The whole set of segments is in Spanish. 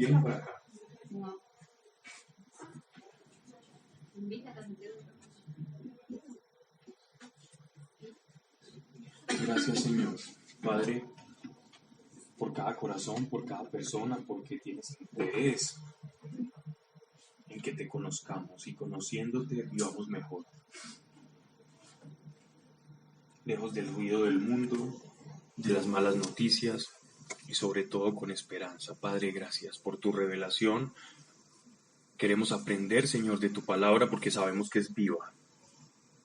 Vienen para acá. Gracias, Señor. Padre, por cada corazón, por cada persona, porque tienes interés en que te conozcamos y conociéndote vivamos mejor. Lejos del ruido del mundo, de las malas noticias y sobre todo con esperanza. Padre, gracias por tu revelación. Queremos aprender, Señor, de tu palabra porque sabemos que es viva.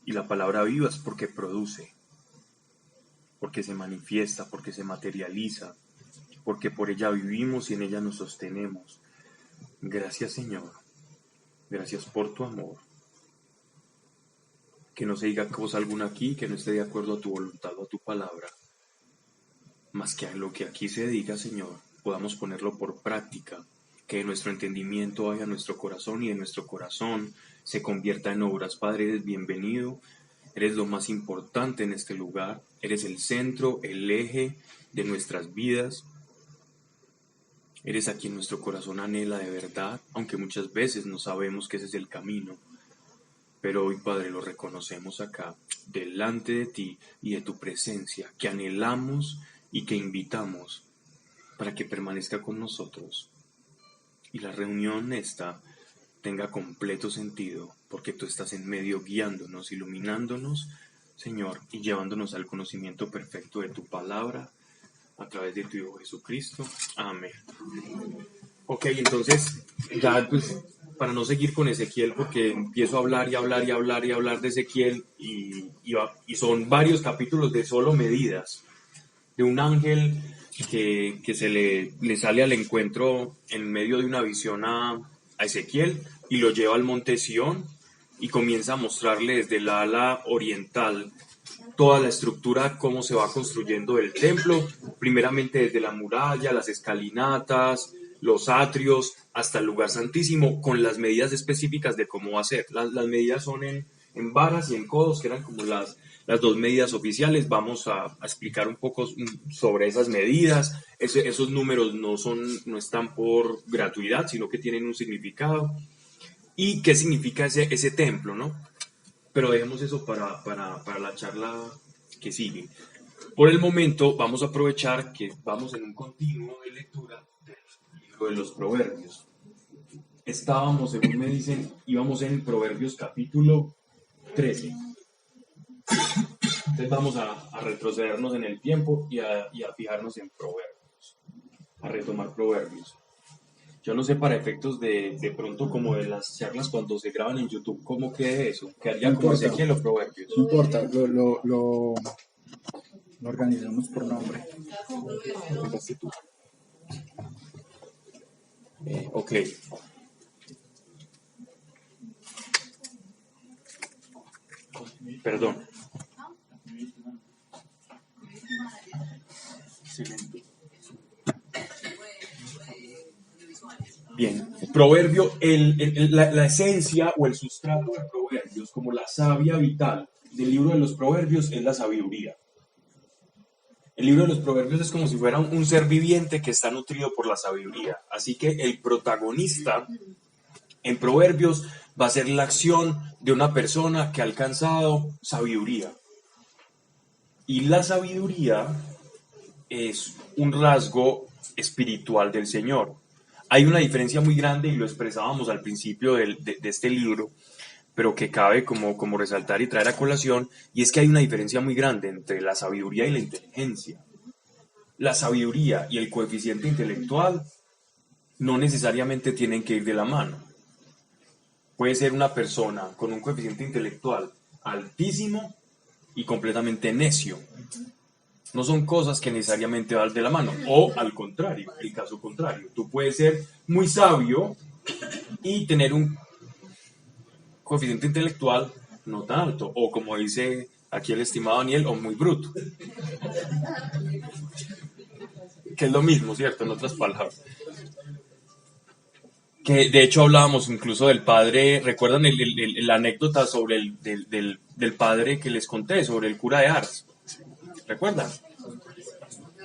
Y la palabra viva es porque produce, porque se manifiesta, porque se materializa, porque por ella vivimos y en ella nos sostenemos. Gracias, Señor. Gracias por tu amor. Que no se diga cosa alguna aquí que no esté de acuerdo a tu voluntad o a tu palabra. Más que a lo que aquí se diga, Señor, podamos ponerlo por práctica. Que nuestro entendimiento vaya a nuestro corazón y de nuestro corazón se convierta en obras. Padre, eres bienvenido. Eres lo más importante en este lugar. Eres el centro, el eje de nuestras vidas. Eres a quien nuestro corazón anhela de verdad, aunque muchas veces no sabemos que ese es el camino. Pero hoy, Padre, lo reconocemos acá, delante de ti y de tu presencia, que anhelamos y que invitamos para que permanezca con nosotros. Y la reunión esta tenga completo sentido, porque tú estás en medio guiándonos, iluminándonos, Señor, y llevándonos al conocimiento perfecto de tu palabra, a través de tu Hijo Jesucristo. Amén. Ok, entonces, ya pues, para no seguir con Ezequiel, porque empiezo a hablar y hablar y hablar y hablar de Ezequiel, y son varios capítulos de solo medidas, de un ángel que se le sale al encuentro en medio de una visión a Ezequiel, y lo lleva al monte Sión, y comienza a mostrarle desde el ala oriental toda la estructura, cómo se va construyendo el templo, primeramente desde la muralla, las escalinatas, los atrios, hasta el lugar santísimo, con las medidas específicas de cómo va a ser. Las medidas son en varas y en codos, que eran como las dos medidas oficiales. Vamos a explicar un poco sobre esas medidas. Esos números no están por gratuidad, sino que tienen un significado. ¿Y qué significa ese templo, no? Pero dejemos eso para la charla que sigue. Por el momento vamos a aprovechar que vamos en un continuo de lectura del libro de los Proverbios. Estábamos, según me dicen, íbamos en Proverbios capítulo 13. Entonces vamos a retrocedernos en el tiempo y a fijarnos en Proverbios, a retomar Proverbios. Yo no sé, para efectos de pronto como de las charlas cuando se graban en YouTube, ¿cómo quede eso? ¿Quedaría como Ezequiel o Proverbios? No importa, lo organizamos por nombre. Ok. Perdón. Excelente. Bien, proverbio, la esencia o el sustrato de proverbios, como la savia vital del libro de los proverbios, es la sabiduría. El libro de los proverbios es como si fuera un ser viviente que está nutrido por la sabiduría. Así que el protagonista en proverbios va a ser la acción de una persona que ha alcanzado sabiduría. Y la sabiduría es un rasgo espiritual del Señor. Hay una diferencia muy grande, y lo expresábamos al principio de este libro, pero que cabe como resaltar y traer a colación, y es que hay una diferencia muy grande entre la sabiduría y la inteligencia. La sabiduría y el coeficiente intelectual no necesariamente tienen que ir de la mano. Puede ser una persona con un coeficiente intelectual altísimo y completamente necio. No son cosas que necesariamente van de la mano. O al contrario, el caso contrario. Tú puedes ser muy sabio y tener un coeficiente intelectual no tan alto. O como dice aquí el estimado Daniel, o muy bruto. Que es lo mismo, ¿cierto? En otras palabras. Que de hecho hablábamos incluso del padre, ¿recuerdan la anécdota sobre del padre que les conté, sobre el cura de Ars? ¿Recuerdan?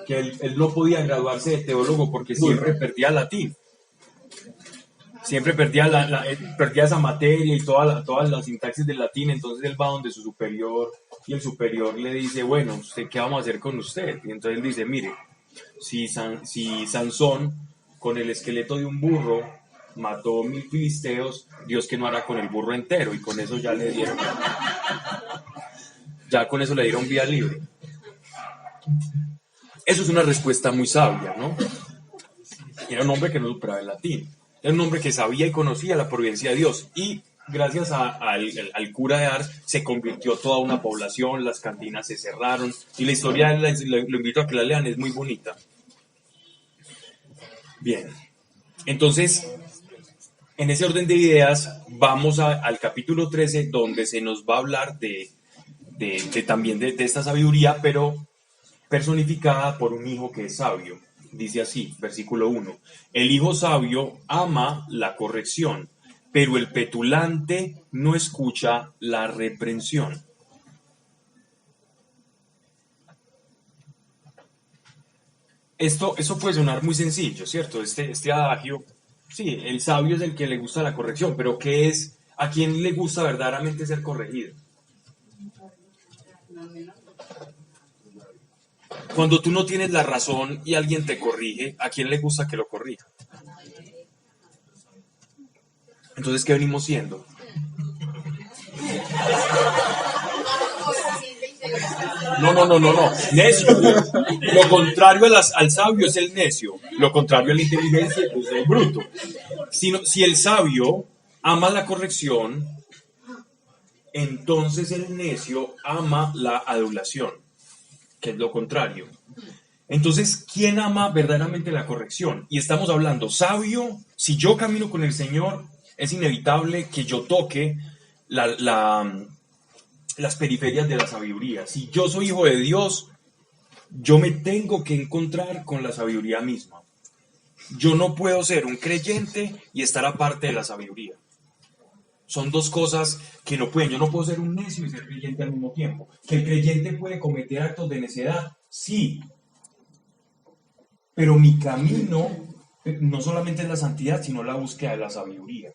Que él no podía graduarse de teólogo porque siempre perdía latín. siempre perdía esa materia y todas las sintaxis del latín. Entonces él va donde su superior y el superior le dice, bueno, ¿usted qué vamos a hacer con usted? Y entonces él dice, mire, si Sansón con el esqueleto de un burro mató 1000 filisteos, Dios que no hará con el burro entero. Y con eso ya con eso le dieron vía libre. Eso es una respuesta muy sabia, ¿no? Era un hombre que no superaba el latín. Era un hombre que sabía y conocía la providencia de Dios. Y gracias al cura de Ars se convirtió toda una población, las cantinas se cerraron. Y la historia, lo invito a que la lean, es muy bonita. Bien, entonces, en ese orden de ideas, vamos al capítulo 13, donde se nos va a hablar también de esta sabiduría, pero personificada por un hijo que es sabio. Dice así, versículo 1, el hijo sabio ama la corrección, pero el petulante no escucha la reprensión. Esto puede sonar muy sencillo, ¿cierto? Este adagio, sí, el sabio es el que le gusta la corrección, pero ¿qué es? ¿A quién le gusta verdaderamente ser corregido? Cuando tú no tienes la razón y alguien te corrige, ¿a quién le gusta que lo corrija? Entonces, ¿qué venimos siendo? No. Necio. Lo contrario al sabio es el necio. Lo contrario a la inteligencia es el bruto. Si el sabio ama la corrección, entonces el necio ama la adulación, que es lo contrario. Entonces, ¿quién ama verdaderamente la corrección? Y estamos hablando, sabio, si yo camino con el Señor, es inevitable que yo toque las periferias de la sabiduría. Si yo soy hijo de Dios, yo me tengo que encontrar con la sabiduría misma. Yo no puedo ser un creyente y estar aparte de la sabiduría. Son dos cosas que no pueden. Yo no puedo ser un necio y ser creyente al mismo tiempo. ¿Que el creyente puede cometer actos de necedad? Sí. Pero mi camino no solamente es la santidad, sino la búsqueda de la sabiduría.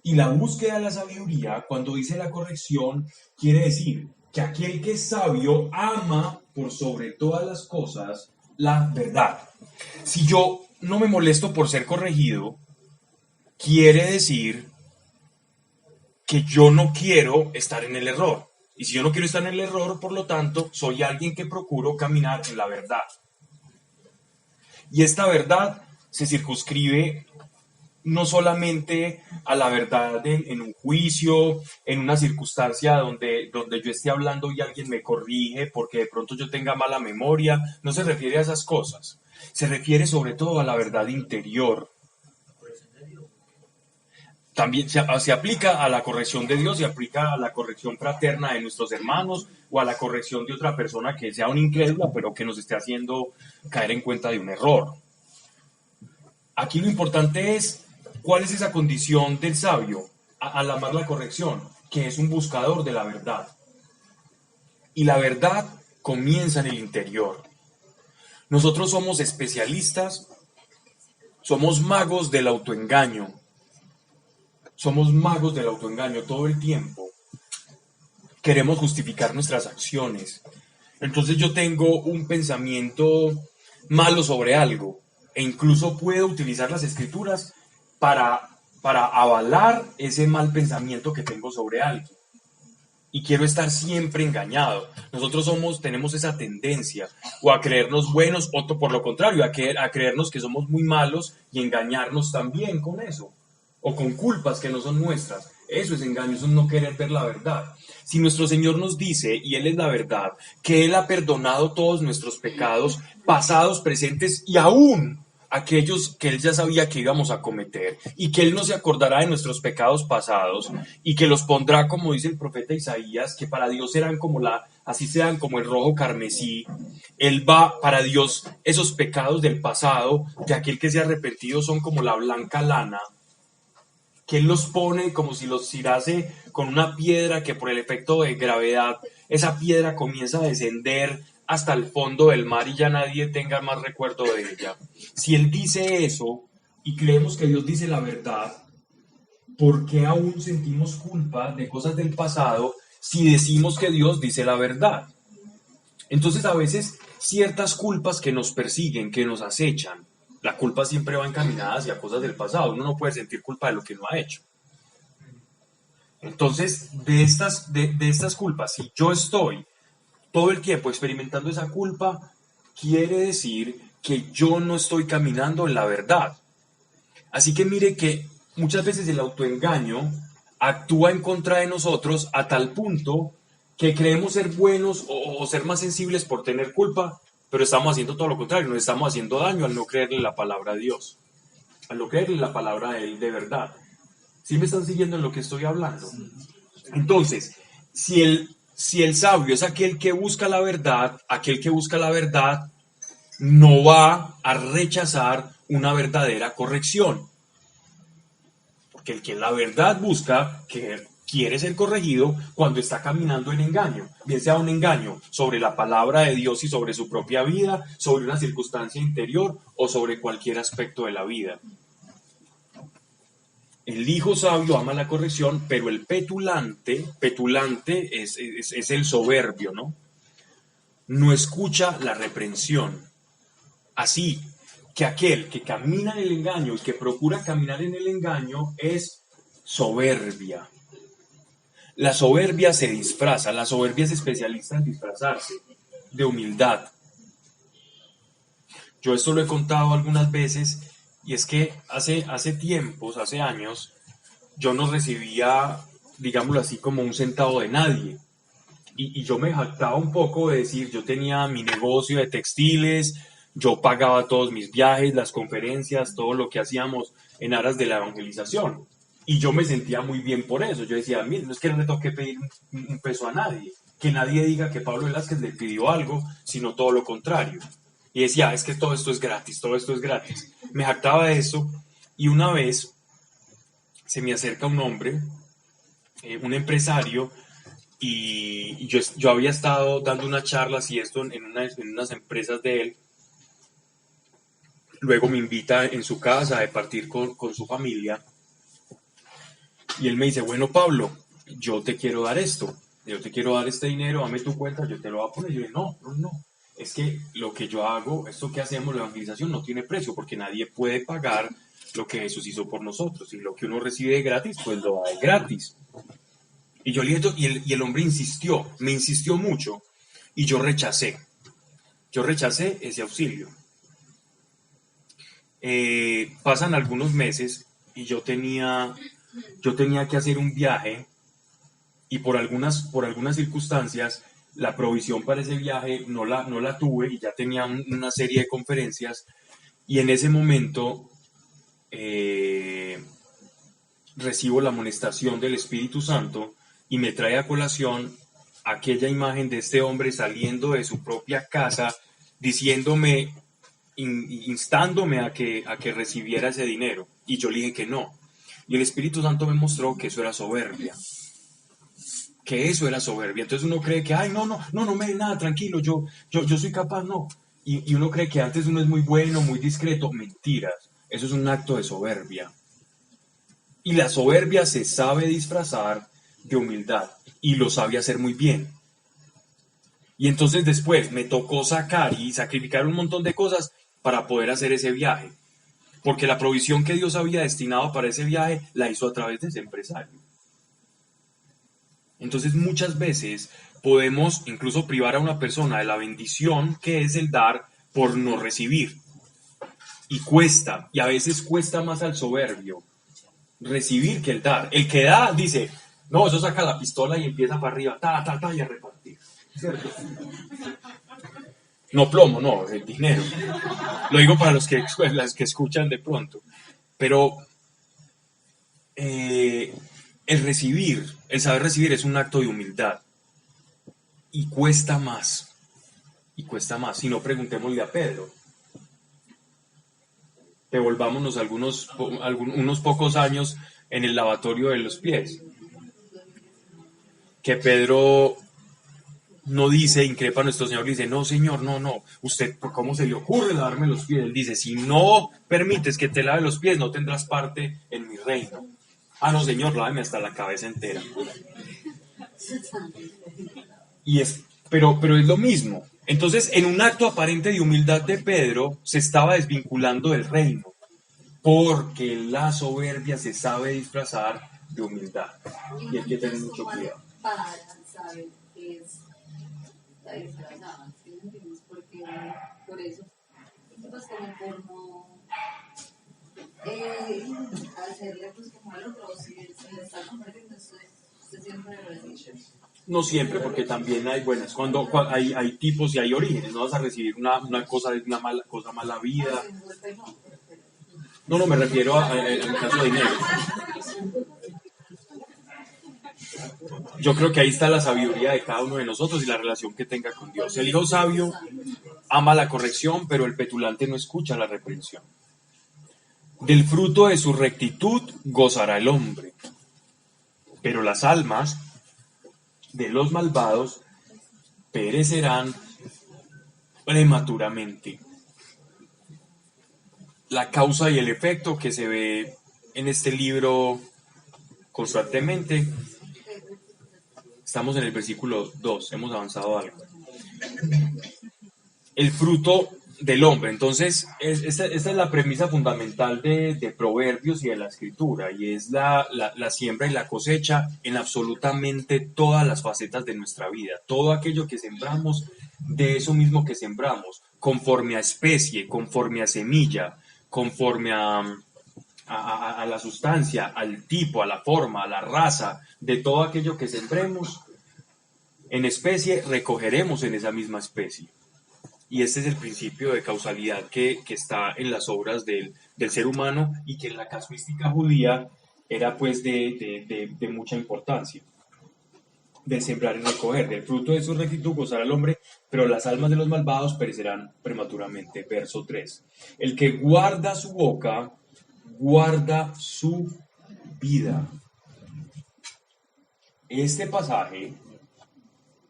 Y la búsqueda de la sabiduría, cuando dice la corrección, quiere decir que aquel que es sabio ama por sobre todas las cosas la verdad. Si yo no me molesto por ser corregido, quiere decir que yo no quiero estar en el error. Y si yo no quiero estar en el error, por lo tanto, soy alguien que procuro caminar en la verdad. Y esta verdad se circunscribe no solamente a la verdad en un juicio, en una circunstancia donde yo esté hablando y alguien me corrige porque de pronto yo tenga mala memoria. No se refiere a esas cosas. Se refiere sobre todo a la verdad interior. También se aplica a la corrección de Dios, se aplica a la corrección fraterna de nuestros hermanos o a la corrección de otra persona que sea un incrédula, pero que nos esté haciendo caer en cuenta de un error. Aquí lo importante es, ¿cuál es esa condición del sabio al amar la corrección? Que es un buscador de la verdad. Y la verdad comienza en el interior. Nosotros somos especialistas, somos magos del autoengaño. Somos magos del autoengaño todo el tiempo. Queremos justificar nuestras acciones. Entonces yo tengo un pensamiento malo sobre algo e incluso puedo utilizar las escrituras para avalar ese mal pensamiento que tengo sobre alguien. Y quiero estar siempre engañado. Nosotros tenemos esa tendencia o a creernos buenos o por lo contrario, a creernos que somos muy malos y engañarnos también con eso. O con culpas que no son nuestras. Eso es engaño, eso es no querer ver la verdad. Si nuestro Señor nos dice, y Él es la verdad, que Él ha perdonado todos nuestros pecados, pasados, presentes y aún aquellos que Él ya sabía que íbamos a cometer, y que Él no se acordará de nuestros pecados pasados, y que los pondrá, como dice el profeta Isaías, que para Dios serán así sean como el rojo carmesí. Él va, para Dios, esos pecados del pasado, de aquel que se ha arrepentido, son como la blanca lana, que Él los pone como si los tirase con una piedra que por el efecto de gravedad, esa piedra comienza a descender hasta el fondo del mar y ya nadie tenga más recuerdo de ella. Si Él dice eso y creemos que Dios dice la verdad, ¿por qué aún sentimos culpa de cosas del pasado si decimos que Dios dice la verdad? Entonces a veces ciertas culpas que nos persiguen, que nos acechan, la culpa siempre va encaminada hacia cosas del pasado. Uno no puede sentir culpa de lo que no ha hecho. Entonces, de estas culpas, si yo estoy todo el tiempo experimentando esa culpa, quiere decir que yo no estoy caminando en la verdad. Así que mire que muchas veces el autoengaño actúa en contra de nosotros a tal punto que creemos ser buenos o ser más sensibles por tener culpa, pero estamos haciendo todo lo contrario, nos estamos haciendo daño al no creerle la palabra a Dios, al no creerle la palabra a Él de verdad. ¿Sí me están siguiendo en lo que estoy hablando? Entonces, si el sabio es aquel que busca la verdad no va a rechazar una verdadera corrección. Porque el que la verdad busca, que quiere ser corregido cuando está caminando en engaño, bien sea un engaño sobre la palabra de Dios y sobre su propia vida, sobre una circunstancia interior o sobre cualquier aspecto de la vida. El hijo sabio ama la corrección, pero el petulante es el soberbio, ¿no? No escucha la reprensión. Así que aquel que camina en el engaño y que procura caminar en el engaño es soberbia. La soberbia se disfraza, la soberbia es especialista en disfrazarse de humildad. Yo esto lo he contado algunas veces y es que hace años, yo no recibía, digámoslo así, como un centavo de nadie. Y yo me jactaba un poco de decir, yo tenía mi negocio de textiles, yo pagaba todos mis viajes, las conferencias, todo lo que hacíamos en aras de la evangelización. Y yo me sentía muy bien por eso. Yo decía, mire, no es que no le toque pedir un peso a nadie, que nadie diga que Pablo Velázquez le pidió algo, sino todo lo contrario. Y decía, es que todo esto es gratis, todo esto es gratis. Me jactaba de eso y una vez se me acerca un hombre, un empresario, y yo había estado dando unas charlas y esto en unas empresas de él. Luego me invita en su casa a partir con su familia y él me dice, bueno Pablo, yo te quiero dar esto, yo te quiero dar este dinero, dame tu cuenta, yo te lo voy a poner. Y yo le digo, no, es que lo que yo hago, esto que hacemos, la evangelización no tiene precio porque nadie puede pagar lo que Jesús hizo por nosotros y lo que uno recibe de gratis, pues lo da de gratis. Y yo le dije, y el hombre me insistió mucho, y yo rechacé ese auxilio. Pasan algunos meses y yo tenía que hacer un viaje y por algunas circunstancias la provisión para ese viaje no la tuve y ya tenía una serie de conferencias y en ese momento recibo la amonestación del Espíritu Santo y me trae a colación aquella imagen de este hombre saliendo de su propia casa, diciéndome, instándome a que recibiera ese dinero. Y yo le dije que no. Y el Espíritu Santo me mostró que eso era soberbia. Entonces uno cree que, ay, no me dé nada, tranquilo, yo soy capaz, no. Y uno cree que antes uno es muy bueno, muy discreto. Mentiras. Eso es un acto de soberbia. Y la soberbia se sabe disfrazar de humildad y lo sabe hacer muy bien. Y entonces después me tocó sacar y sacrificar un montón de cosas para poder hacer ese viaje. Porque la provisión que Dios había destinado para ese viaje la hizo a través de ese empresario. Entonces muchas veces podemos incluso privar a una persona de la bendición que es el dar por no recibir. Y cuesta, y a veces cuesta más al soberbio recibir que el dar. El que da dice, no, eso saca la pistola y empieza para arriba, y a repartir. ¿Cierto? No plomo, no, el dinero. Lo digo para las que escuchan de pronto. Pero el saber recibir es un acto de humildad. Y cuesta más. Si no, preguntémosle a Pedro. Devolvámonos unos pocos años en el lavatorio de los pies. Que Pedro no dice, increpa a nuestro Señor, dice, no Señor, no, usted, ¿cómo se le ocurre lavarme los pies? Él dice, si no permites que te lave los pies, no tendrás parte en mi reino. Ah, no, señor, láveme hasta la cabeza entera. Pero es lo mismo. Entonces, en un acto aparente de humildad de Pedro, se estaba desvinculando del reino, porque la soberbia se sabe disfrazar de humildad. Y hay que tener mucho cuidado. Para saber qué es la disfrazada, ¿sí me entiendes? Porque por eso, pues como por no hacerle pues como al otro, si se le está convirtiendo, usted siempre lo dice. No siempre, porque también hay buenas. Cuando hay tipos y hay orígenes, no vas a recibir una cosa de una mala vida. No, me refiero al caso de dinero. Yo creo que ahí está la sabiduría de cada uno de nosotros y la relación que tenga con Dios. El hijo sabio ama la corrección, pero el petulante no escucha la reprensión. Del fruto de su rectitud gozará el hombre, pero las almas de los malvados perecerán prematuramente. La causa y el efecto que se ve en este libro constantemente. Estamos en el versículo 2, hemos avanzado algo. El fruto del hombre. Entonces, esta es la premisa fundamental de Proverbios y de la Escritura, y es la siembra y la cosecha en absolutamente todas las facetas de nuestra vida. Todo aquello que sembramos, de eso mismo que sembramos, conforme a especie, conforme a semilla, conforme a la sustancia, al tipo, a la forma, a la raza, de todo aquello que sembremos en especie, recogeremos en esa misma especie. Y este es el principio de causalidad que está en las obras del ser humano y que en la casuística judía era pues de mucha importancia. De sembrar y recoger, del fruto de su rectitud gozará el hombre, pero las almas de los malvados perecerán prematuramente. Verso 3. El que guarda su boca, guarda su vida. Este pasaje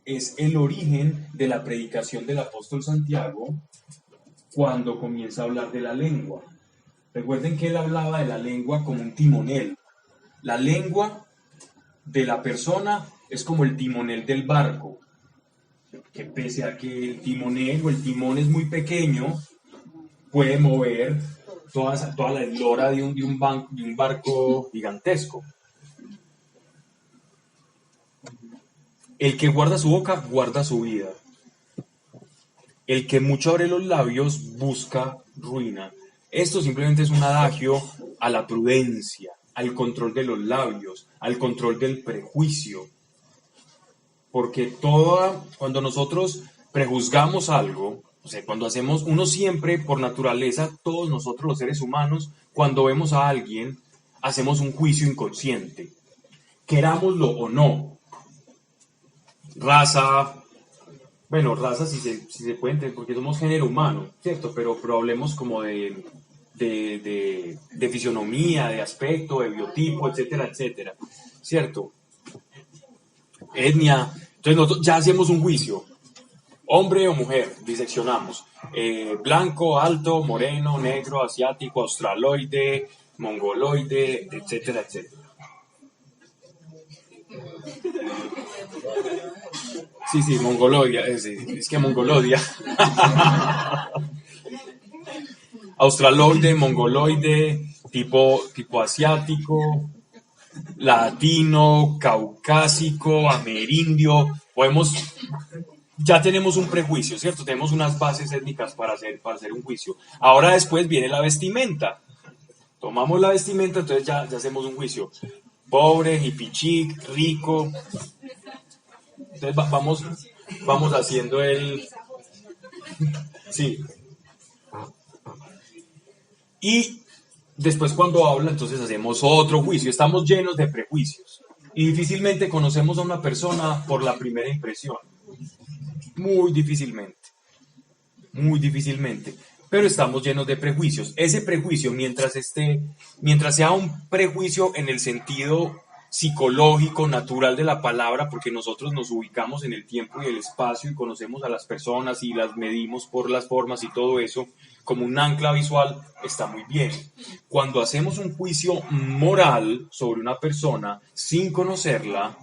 es el origen de la predicación del apóstol Santiago cuando comienza a hablar de la lengua. Recuerden que él hablaba de la lengua como un timonel. La lengua de la persona es como el timonel del barco, que pese a que el timonel o el timón es muy pequeño, puede mover toda la eslora de un barco gigantesco. El que guarda su boca, guarda su vida. El que mucho abre los labios, busca ruina. Esto simplemente es un adagio a la prudencia, al control de los labios, al control del prejuicio. Porque cuando nosotros prejuzgamos algo, o sea, cuando hacemos, uno siempre, por naturaleza, todos nosotros los seres humanos, cuando vemos a alguien, hacemos un juicio inconsciente, querámoslo o no. Raza si se puede entender, porque somos género humano, ¿cierto? Pero hablemos como de fisionomía, de aspecto, de biotipo, etcétera, etcétera, ¿cierto? Etnia. Entonces nosotros ya hacemos un juicio, hombre o mujer, diseccionamos, blanco, alto, moreno, negro, asiático, australoide, mongoloide, etcétera, etcétera. Sí, mongolodia, es que mongolodia. Australoide, mongoloide, tipo asiático, latino, caucásico, amerindio. Ya tenemos un prejuicio, ¿cierto? Tenemos unas bases étnicas para hacer un juicio. Ahora después viene la vestimenta. Tomamos la vestimenta, entonces ya hacemos un juicio. Pobre, hippie rico. Entonces vamos haciendo Sí. Y después cuando habla, entonces hacemos otro juicio. Estamos llenos de prejuicios. Y difícilmente conocemos a una persona por la primera impresión. Muy difícilmente. Pero estamos llenos de prejuicios. Ese prejuicio, mientras sea un prejuicio en el sentido psicológico, natural de la palabra, porque nosotros nos ubicamos en el tiempo y el espacio y conocemos a las personas y las medimos por las formas y todo eso, como un ancla visual, está muy bien. Cuando hacemos un juicio moral sobre una persona sin conocerla,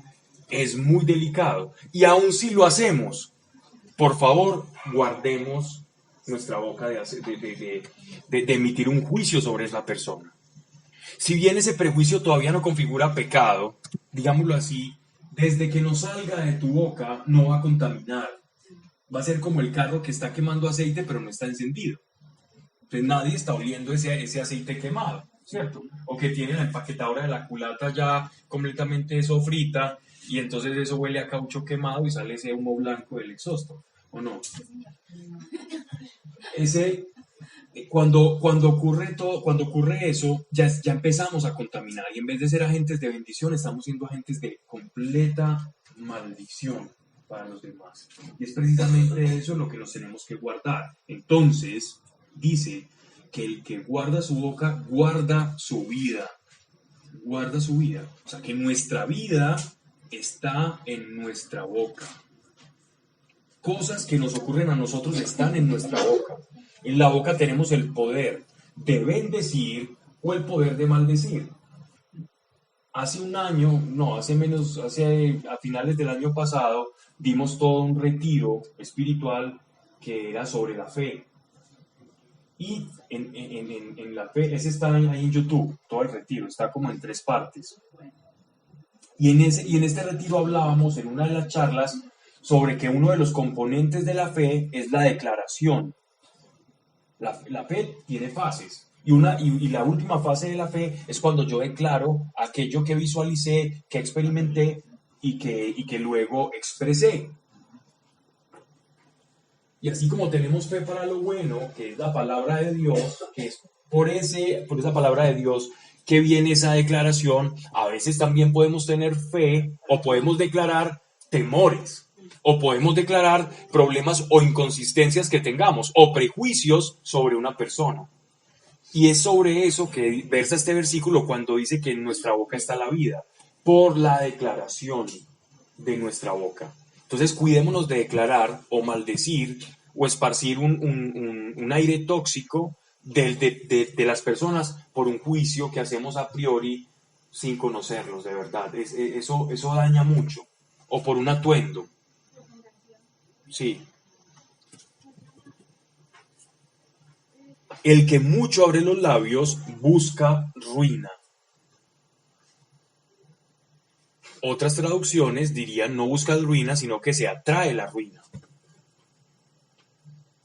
es muy delicado. Y aun si lo hacemos, por favor, guardemos nuestra boca de emitir un juicio sobre esa persona. Si bien ese prejuicio todavía no configura pecado, digámoslo así, desde que no salga de tu boca no va a contaminar. Va a ser como el carro que está quemando aceite pero no está encendido. Entonces nadie está oliendo ese aceite quemado, ¿cierto? O que tiene la empaquetadora de la culata ya completamente sofrita y entonces eso huele a caucho quemado y sale ese humo blanco del exhausto, ¿o no? Cuando ocurre eso, ya empezamos a contaminar y en vez de ser agentes de bendición, estamos siendo agentes de completa maldición para los demás. Y es precisamente eso lo que nos tenemos que guardar. Entonces, dice que el que guarda su boca, guarda su vida. Guarda su vida. O sea, que nuestra vida está en nuestra boca. Cosas que nos ocurren a nosotros están en nuestra boca. En la boca tenemos el poder de bendecir o el poder de maldecir. Hace un año, no, a finales del año pasado, dimos todo un retiro espiritual que era sobre la fe. Y en la fe, ese está ahí en YouTube, todo el retiro, está como en 3 partes. Y en este retiro hablábamos en una de las charlas sobre que uno de los componentes de la fe es la declaración. La fe tiene fases y la última fase de la fe es cuando yo declaro aquello que visualicé, que experimenté y que luego expresé. Y así como tenemos fe para lo bueno, que es la palabra de Dios, que es por esa palabra de Dios que viene esa declaración, a veces también podemos tener fe o podemos declarar temores. O podemos declarar problemas o inconsistencias que tengamos, o prejuicios sobre una persona. Y es sobre eso que versa este versículo cuando dice que en nuestra boca está la vida, por la declaración de nuestra boca. Entonces cuidémonos de declarar o maldecir o esparcir un aire tóxico de las personas por un juicio que hacemos a priori sin conocerlos de verdad. Eso daña mucho. O por un atuendo. Sí. El que mucho abre los labios busca ruina. Otras traducciones dirían no busca ruina, sino que se atrae la ruina.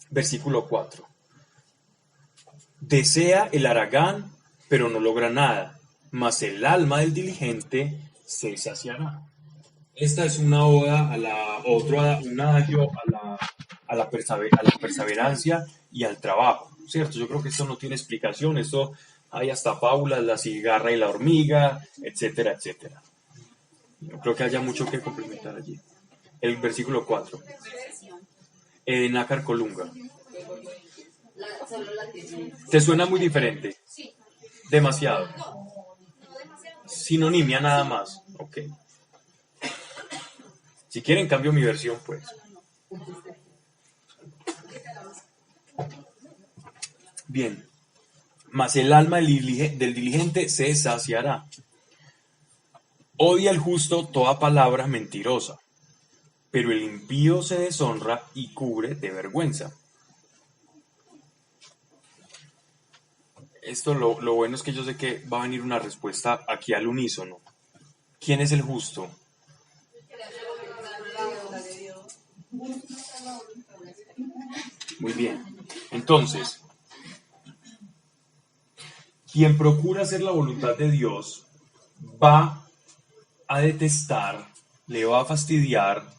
Versículo 4. Desea el haragán, pero no logra nada, mas el alma del diligente se saciará. Esta es una oda un adagio a la perseverancia y al trabajo, ¿cierto? Yo creo que esto no tiene explicación, esto hay hasta fábulas, la cigarra y la hormiga, etcétera, etcétera. No creo que haya mucho que complementar allí. El versículo 4. Nácar Colunga. ¿Te suena muy diferente? Demasiado. Sinonimia nada más. Ok. Si quieren cambio mi versión, pues. Bien. Mas el alma del diligente se saciará. Odia el justo toda palabra mentirosa, pero el impío se deshonra y cubre de vergüenza. Esto lo bueno es que yo sé que va a venir una respuesta aquí al unísono. ¿Quién es el justo? Muy bien. Entonces, quien procura hacer la voluntad de Dios va a detestar, le va a fastidiar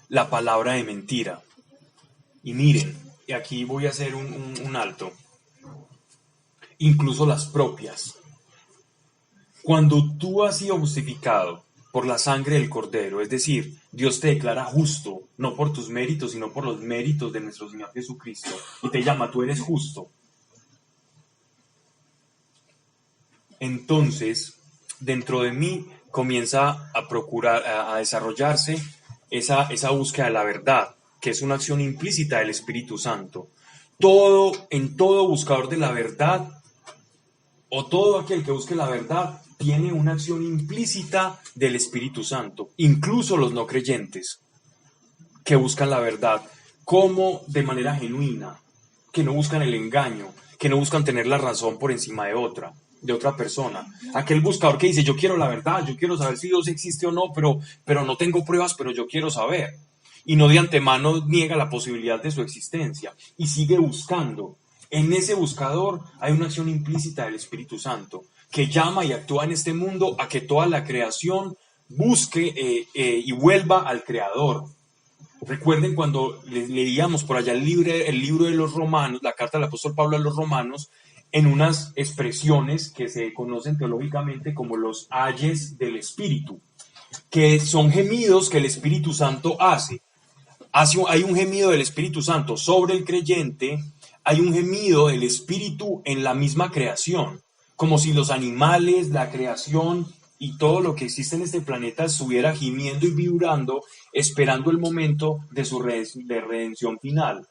la palabra de mentira. Y miren, y aquí voy a hacer un alto. Incluso las propias. Cuando tú has sido justificado por la sangre del Cordero, es decir, Dios te declara justo, no por tus méritos, sino por los méritos de nuestro Señor Jesucristo, y te llama, tú eres justo. Entonces, dentro de mí comienza a procurar, a desarrollarse esa búsqueda de la verdad, que es una acción implícita del Espíritu Santo. En todo buscador de la verdad, o todo aquel que busque la verdad, tiene una acción implícita del Espíritu Santo, incluso los no creyentes que buscan la verdad, como de manera genuina, que no buscan el engaño, que no buscan tener la razón por encima de otra persona. Aquel buscador que dice, yo quiero la verdad, yo quiero saber si Dios existe o no, pero no tengo pruebas, pero yo quiero saber. Y no de antemano niega la posibilidad de su existencia y sigue buscando. En ese buscador hay una acción implícita del Espíritu Santo que llama y actúa en este mundo a que toda la creación busque y vuelva al Creador. Recuerden cuando leíamos por allá el libro de los Romanos, la carta del apóstol Pablo a los Romanos, en unas expresiones que se conocen teológicamente como los ayes del Espíritu, que son gemidos que el Espíritu Santo hace. Hay un gemido del Espíritu Santo sobre el creyente, hay un gemido del Espíritu en la misma creación, como si los animales, la creación y todo lo que existe en este planeta estuviera gimiendo y vibrando, esperando el momento de su redención final,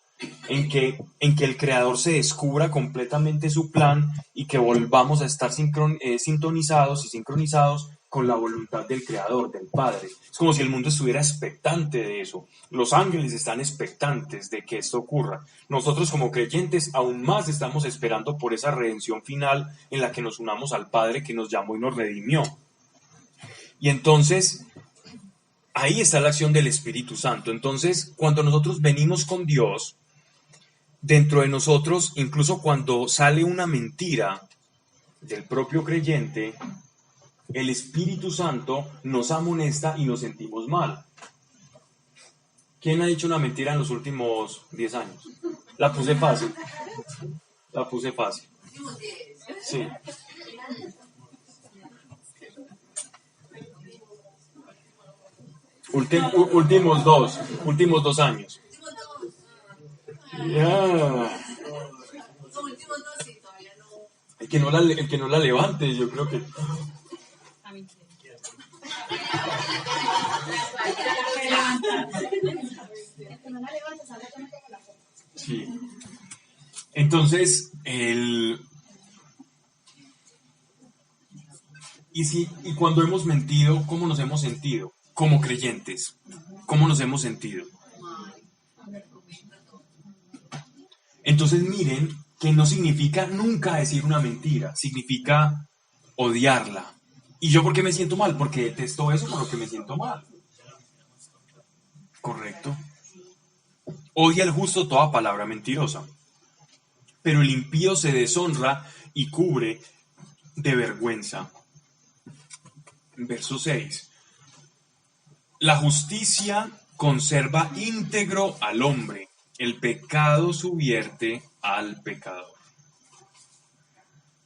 en que el Creador se descubra completamente su plan y que volvamos a estar sintonizados y sincronizados con la voluntad del Creador, del Padre. Es como si el mundo estuviera expectante de eso. Los ángeles están expectantes de que esto ocurra. Nosotros como creyentes aún más estamos esperando por esa redención final en la que nos unamos al Padre que nos llamó y nos redimió. Y entonces, ahí está la acción del Espíritu Santo. Entonces, cuando nosotros venimos con Dios, dentro de nosotros, incluso cuando sale una mentira del propio creyente, el Espíritu Santo nos amonesta y nos sentimos mal. ¿Quién ha dicho una mentira en los últimos 10 años? La puse fácil. Sí. Últimos dos años. Yeah. El que no la levante, yo creo que... Sí. Entonces, y cuando hemos mentido, ¿cómo nos hemos sentido? Como creyentes, ¿cómo nos hemos sentido? Entonces miren que no significa nunca decir una mentira, significa odiarla. ¿Y yo por qué me siento mal? Porque detesto eso por lo que me siento mal. ¿Correcto? Odia el justo toda palabra mentirosa, pero el impío se deshonra y cubre de vergüenza. Verso 6. La justicia conserva íntegro al hombre, el pecado subvierte al pecador.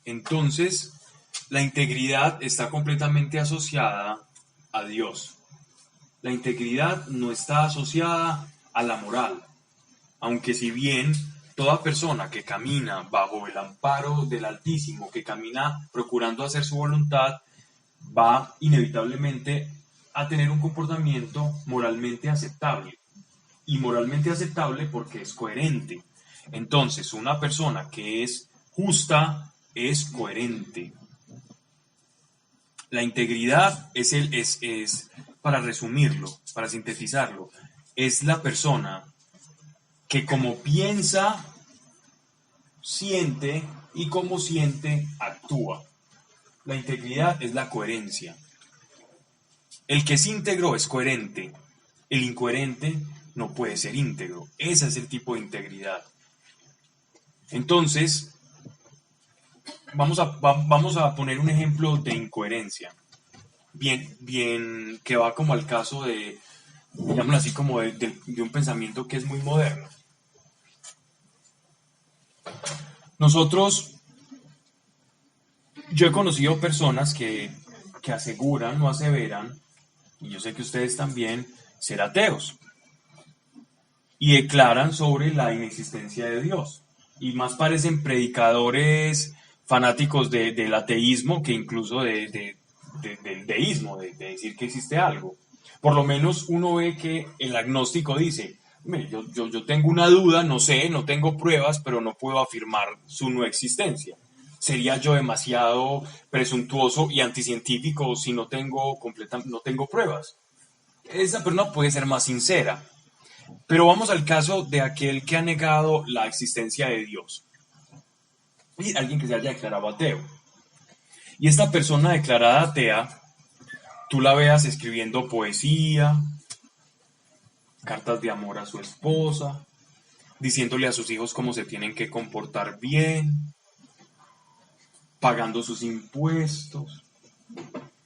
Entonces, la integridad está completamente asociada a Dios. La integridad no está asociada a la moral, aunque si bien toda persona que camina bajo el amparo del Altísimo, que camina procurando hacer su voluntad, va inevitablemente a tener un comportamiento moralmente aceptable. Y moralmente aceptable porque es coherente. Entonces, una persona que es justa es coherente. La integridad es, para resumirlo, para sintetizarlo, es la persona que como piensa, siente y como siente, actúa. La integridad es la coherencia. El que es íntegro es coherente. El incoherente no puede ser íntegro. Ese es el tipo de integridad. Entonces, vamos a poner un ejemplo de incoherencia. Bien, que va como al caso de, digámoslo así, como de un pensamiento que es muy moderno. Yo he conocido personas que aseguran o aseveran, y yo sé que ustedes también, ser ateos. Y declaran sobre la inexistencia de Dios. Y más parecen predicadores fanáticos del ateísmo que incluso de del deísmo, de decir que existe algo. Por lo menos uno ve que el agnóstico dice, "Mire, yo tengo una duda, no sé, no tengo pruebas, pero no puedo afirmar su no existencia. Sería yo demasiado presuntuoso y anticientífico si no tengo pruebas". Esa persona puede ser más sincera. Pero vamos al caso de aquel que ha negado la existencia de Dios. Y alguien que se haya declarado ateo. Y esta persona declarada atea, tú la veas escribiendo poesía, cartas de amor a su esposa, diciéndole a sus hijos cómo se tienen que comportar bien, pagando sus impuestos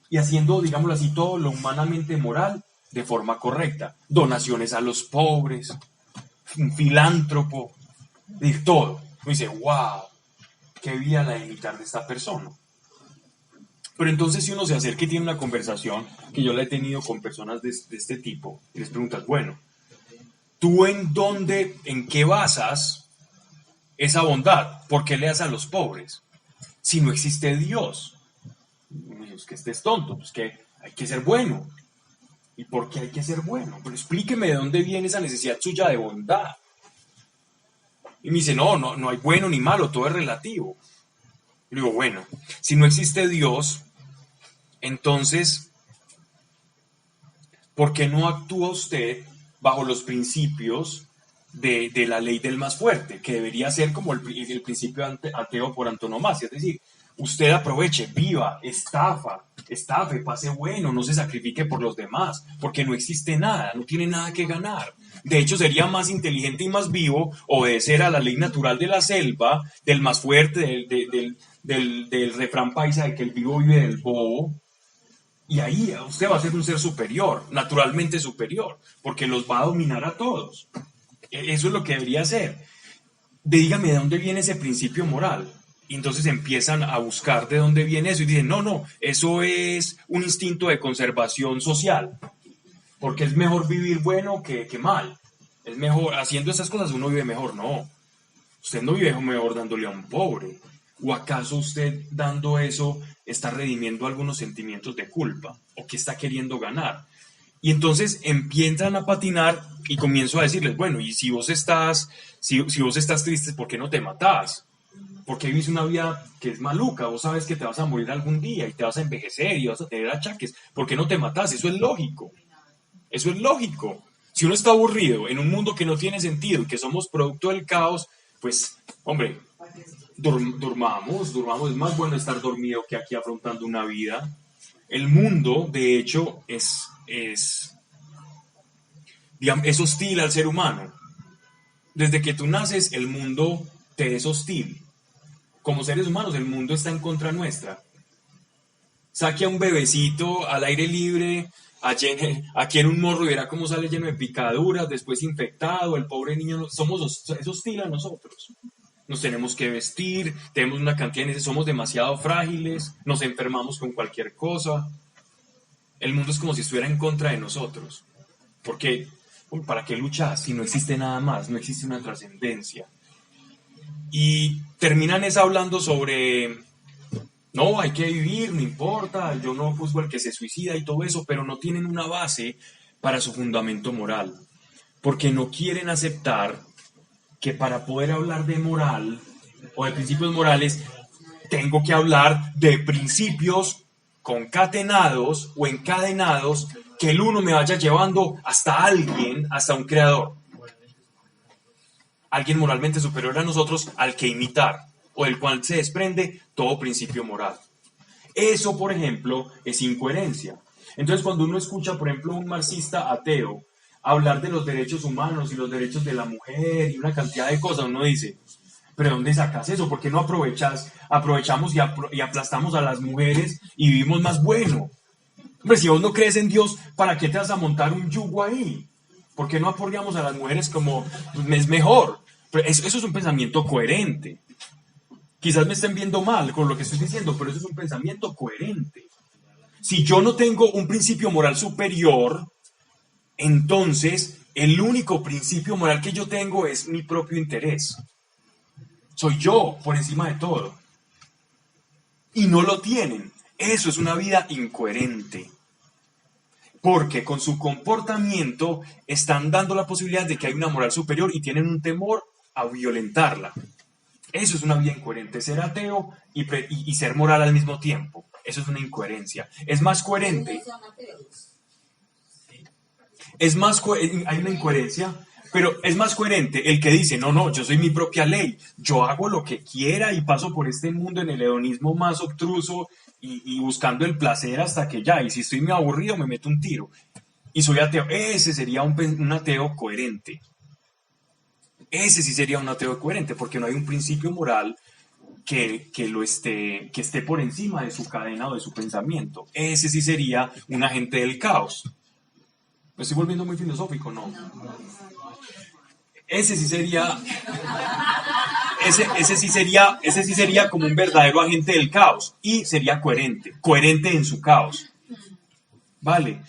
y haciendo, digámoslo así, todo lo humanamente moral de forma correcta. Donaciones a los pobres, un filántropo, y todo. Uno dice, wow, qué vida la de imitar de esta persona. Pero entonces si uno se acerca y tiene una conversación, que yo la he tenido con personas de este tipo, y les preguntas, bueno, ¿tú en qué basas esa bondad? ¿Por qué le das a los pobres? Si no existe Dios. Es que estés tonto, pues que hay que ser bueno. ¿Y por qué hay que ser bueno? Pero explíqueme de dónde viene esa necesidad suya de bondad. Y me dice, no hay bueno ni malo, todo es relativo. Y digo, bueno, si no existe Dios, entonces, ¿por qué no actúa usted bajo los principios de la ley del más fuerte, que debería ser como el principio ateo por antonomasia? Es decir, usted aproveche, viva, estafe, pase bueno, no se sacrifique por los demás, porque no existe nada, no tiene nada que ganar. De hecho, sería más inteligente y más vivo obedecer a la ley natural de la selva, del más fuerte, del refrán paisa de que el vivo vive del bobo. Y ahí usted va a ser un ser superior, naturalmente superior, porque los va a dominar a todos. Eso es lo que debería hacer. Dígame de dónde viene ese principio moral. Y entonces empiezan a buscar de dónde viene eso y dicen, no, eso es un instinto de conservación social, porque es mejor vivir bueno que mal. Es mejor, haciendo esas cosas uno vive mejor. No, usted no vive mejor dándole a un pobre. ¿O acaso usted dando eso está redimiendo algunos sentimientos de culpa? ¿O qué está queriendo ganar? Y entonces empiezan a patinar y comienzo a decirles, bueno, y si vos estás triste, ¿por qué no te matás? Porque vivís una vida que es maluca, vos sabes que te vas a morir algún día y te vas a envejecer y vas a tener achaques, ¿por qué no te matás? Eso es lógico, eso es lógico. Si uno está aburrido en un mundo que no tiene sentido y que somos producto del caos, pues, hombre, durmamos, es más bueno estar dormido que aquí afrontando una vida. El mundo, de hecho, es hostil al ser humano. Desde que tú naces, el mundo te es hostil. Como seres humanos, el mundo está en contra nuestra. Saque a un bebecito al aire libre, aquí en un morro, y verá cómo sale lleno de picaduras, después infectado, el pobre niño, es hostil a nosotros. Nos tenemos que vestir, tenemos una cantidad de somos demasiado frágiles, nos enfermamos con cualquier cosa. El mundo es como si estuviera en contra de nosotros. Porque, ¿para qué luchar si no existe nada más? No existe una trascendencia. Y terminan hablando sobre, no, hay que vivir, no importa, yo no juzgo al que se suicida y todo eso, pero no tienen una base para su fundamento moral. Porque no quieren aceptar que para poder hablar de moral o de principios morales, tengo que hablar de principios concatenados o encadenados que el uno me vaya llevando hasta alguien, hasta un creador. Alguien moralmente superior a nosotros al que imitar, o del cual se desprende todo principio moral. Eso, por ejemplo, es incoherencia. Entonces, cuando uno escucha, por ejemplo, a un marxista ateo hablar de los derechos humanos y los derechos de la mujer y una cantidad de cosas, uno dice, ¿pero dónde sacas eso? ¿Por qué no aprovechamos y aplastamos a las mujeres y vivimos más bueno? Hombre, si vos no crees en Dios, ¿para qué te vas a montar un yugo ahí? ¿Por qué no apoyamos a las mujeres como es mejor? Pero eso es un pensamiento coherente. Quizás me estén viendo mal con lo que estoy diciendo, pero eso es un pensamiento coherente. Si yo no tengo un principio moral superior, entonces el único principio moral que yo tengo es mi propio interés. Soy yo por encima de todo. Y no lo tienen. Eso es una vida incoherente. Porque con su comportamiento están dando la posibilidad de que hay una moral superior y tienen un temor a violentarla. Eso es una vida incoherente, ser ateo y ser moral al mismo tiempo. Eso es una incoherencia. Es más coherente. Hay una incoherencia, pero es más coherente el que dice, no, yo soy mi propia ley, yo hago lo que quiera y paso por este mundo en el hedonismo más obtruso y buscando el placer hasta que ya, y si estoy muy aburrido me meto un tiro y soy ateo. Ese sería un ateo coherente. Ese sí sería un ateo coherente, porque no hay un principio moral que esté por encima de su cadena o de su pensamiento. Ese sí sería un agente del caos. ¿Me estoy volviendo muy filosófico? No. Ese sí sería como un verdadero agente del caos y sería coherente en su caos. Vale.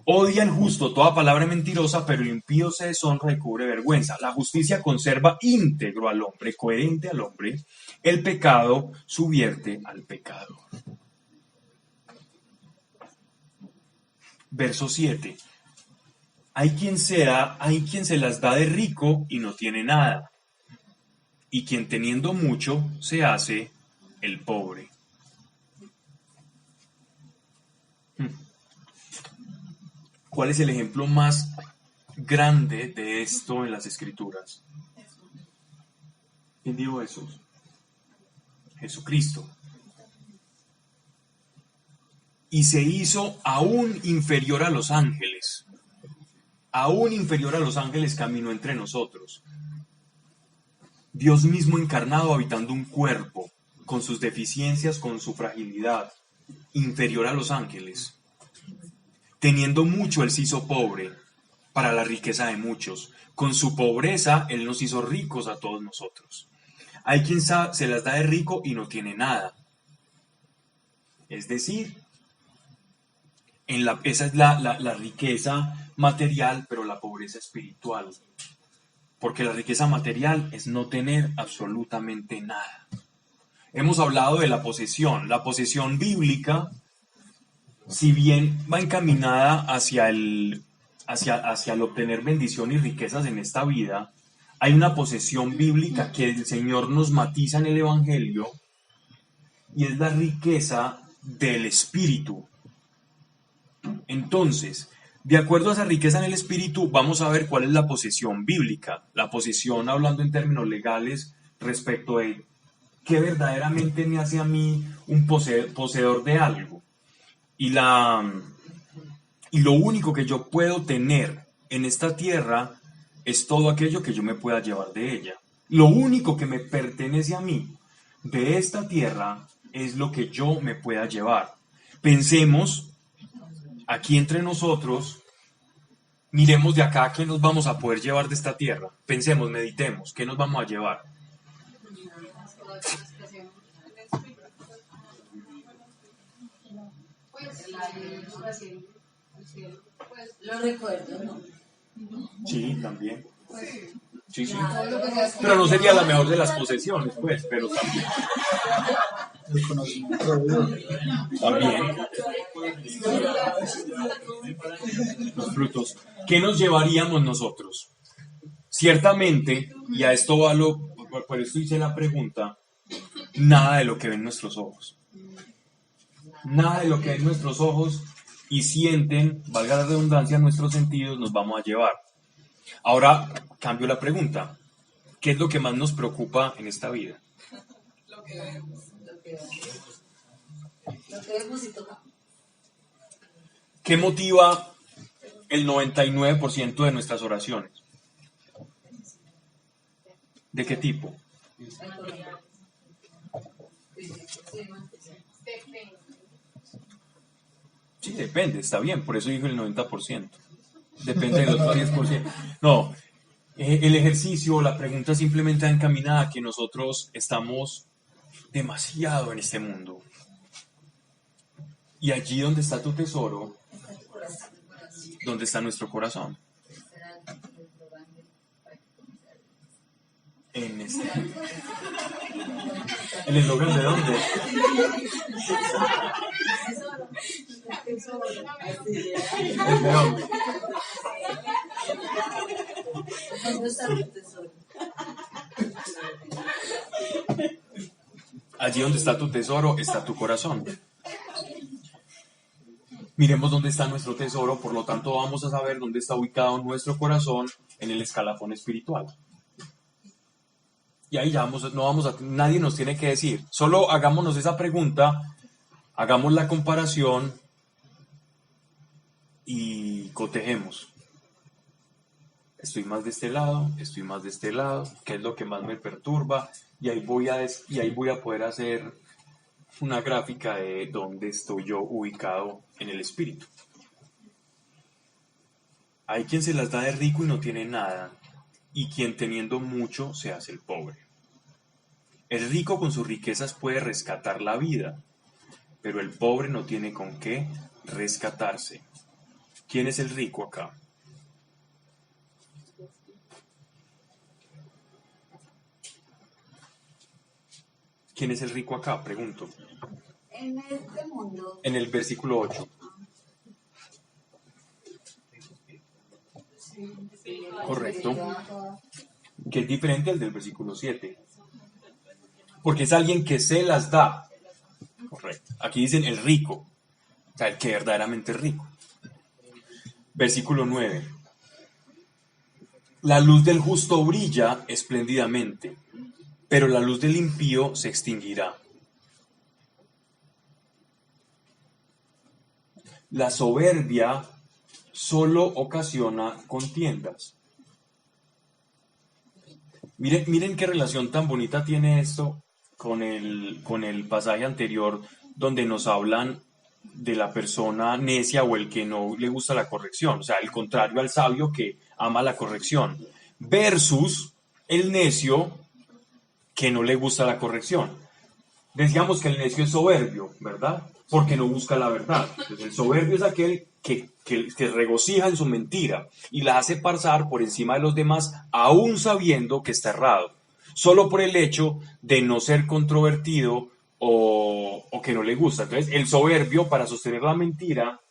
Odia el justo toda palabra mentirosa, pero el impío se deshonra y cubre vergüenza. La justicia conserva íntegro al hombre, coherente al hombre. El pecado subvierte al pecador. Verso 7. Hay quien se las da de rico y no tiene nada, y quien teniendo mucho se hace el pobre. ¿Cuál es el ejemplo más grande de esto en las Escrituras? ¿Quién dijo eso? Jesucristo. Y se hizo aún inferior a los ángeles. Aún inferior a los ángeles caminó entre nosotros. Dios mismo encarnado habitando un cuerpo, con sus deficiencias, con su fragilidad, inferior a los ángeles. Teniendo mucho, Él se hizo pobre para la riqueza de muchos. Con su pobreza, Él nos hizo ricos a todos nosotros. Hay quien se las da de rico y no tiene nada. Es decir, esa es la riqueza material, pero la pobreza espiritual. Porque la riqueza material es no tener absolutamente nada. Hemos hablado de la posesión. La posesión bíblica, si bien va encaminada hacia el obtener bendición y riquezas en esta vida, hay una posesión bíblica que el Señor nos matiza en el Evangelio y es la riqueza del Espíritu. Entonces, de acuerdo a esa riqueza en el Espíritu, vamos a ver cuál es la posesión bíblica. La posesión, hablando en términos legales, respecto de qué verdaderamente me hace a mí un poseedor de algo. Y lo único que yo puedo tener en esta tierra es todo aquello que yo me pueda llevar de ella. Lo único que me pertenece a mí de esta tierra es lo que yo me pueda llevar. Pensemos aquí entre nosotros, miremos de acá qué nos vamos a poder llevar de esta tierra. Pensemos, meditemos, ¿qué nos vamos a llevar? Lo recuerdo, ¿no? Sí, también. Sí. Pero no sería la mejor de las posesiones, pues, pero también. El conocimiento de Dios. También. Los frutos. ¿Qué nos llevaríamos nosotros? Ciertamente, y a esto va por esto hice la pregunta, nada de lo que ven nuestros ojos. Nada de lo que ven nuestros ojos y sienten, valga la redundancia, nuestros sentidos, nos vamos a llevar. Ahora, cambio la pregunta. ¿Qué es lo que más nos preocupa en esta vida? Lo que vemos. Lo que vemos y tocamos. ¿Qué motiva el 99% de nuestras oraciones? ¿De qué tipo? Sí, depende, está bien, por eso dijo el 90%. Depende del otro 10%. No, el ejercicio, la pregunta simplemente va encaminada a que nosotros estamos demasiado en este mundo. Y allí donde está tu tesoro, donde está nuestro corazón. en este. ¿El eslogan de dónde? ¿El de dónde? ¿Dónde está tu tesoro? Allí donde está tu tesoro, está tu corazón. Miremos dónde está nuestro tesoro, por lo tanto vamos a saber dónde está ubicado nuestro corazón en el escalafón espiritual. Y ahí ya nadie nos tiene que decir, solo hagámonos esa pregunta, hagamos la comparación y cotejemos. Estoy más de este lado, estoy más de este lado, ¿qué es lo que más me perturba? Y ahí voy a poder hacer una gráfica de dónde estoy yo ubicado en el espíritu. Hay quien se las da de rico y no tiene nada, y quien teniendo mucho se hace el pobre. El rico con sus riquezas puede rescatar la vida, pero el pobre no tiene con qué rescatarse. ¿Quién es el rico acá? ¿Quién es el rico acá? Pregunto. En este mundo. En el versículo 8. Correcto. Que es diferente al del versículo 7. Porque es alguien que se las da. Correcto. Aquí dicen el rico. O sea, el que verdaderamente es rico. Versículo 9. La luz del justo brilla espléndidamente, pero la luz del impío se extinguirá. La soberbia solo ocasiona contiendas. Miren qué relación tan bonita tiene esto con el pasaje anterior, donde nos hablan de la persona necia o el que no le gusta la corrección, o sea, el contrario al sabio que ama la corrección, versus el necio que no le gusta la corrección. Decíamos que el necio es soberbio, ¿verdad? Porque no busca la verdad. Entonces, el soberbio es aquel que regocija en su mentira y la hace pasar por encima de los demás, aún sabiendo que está errado, solo por el hecho de no ser controvertido o que no le gusta. Entonces, el soberbio, para sostener la mentira,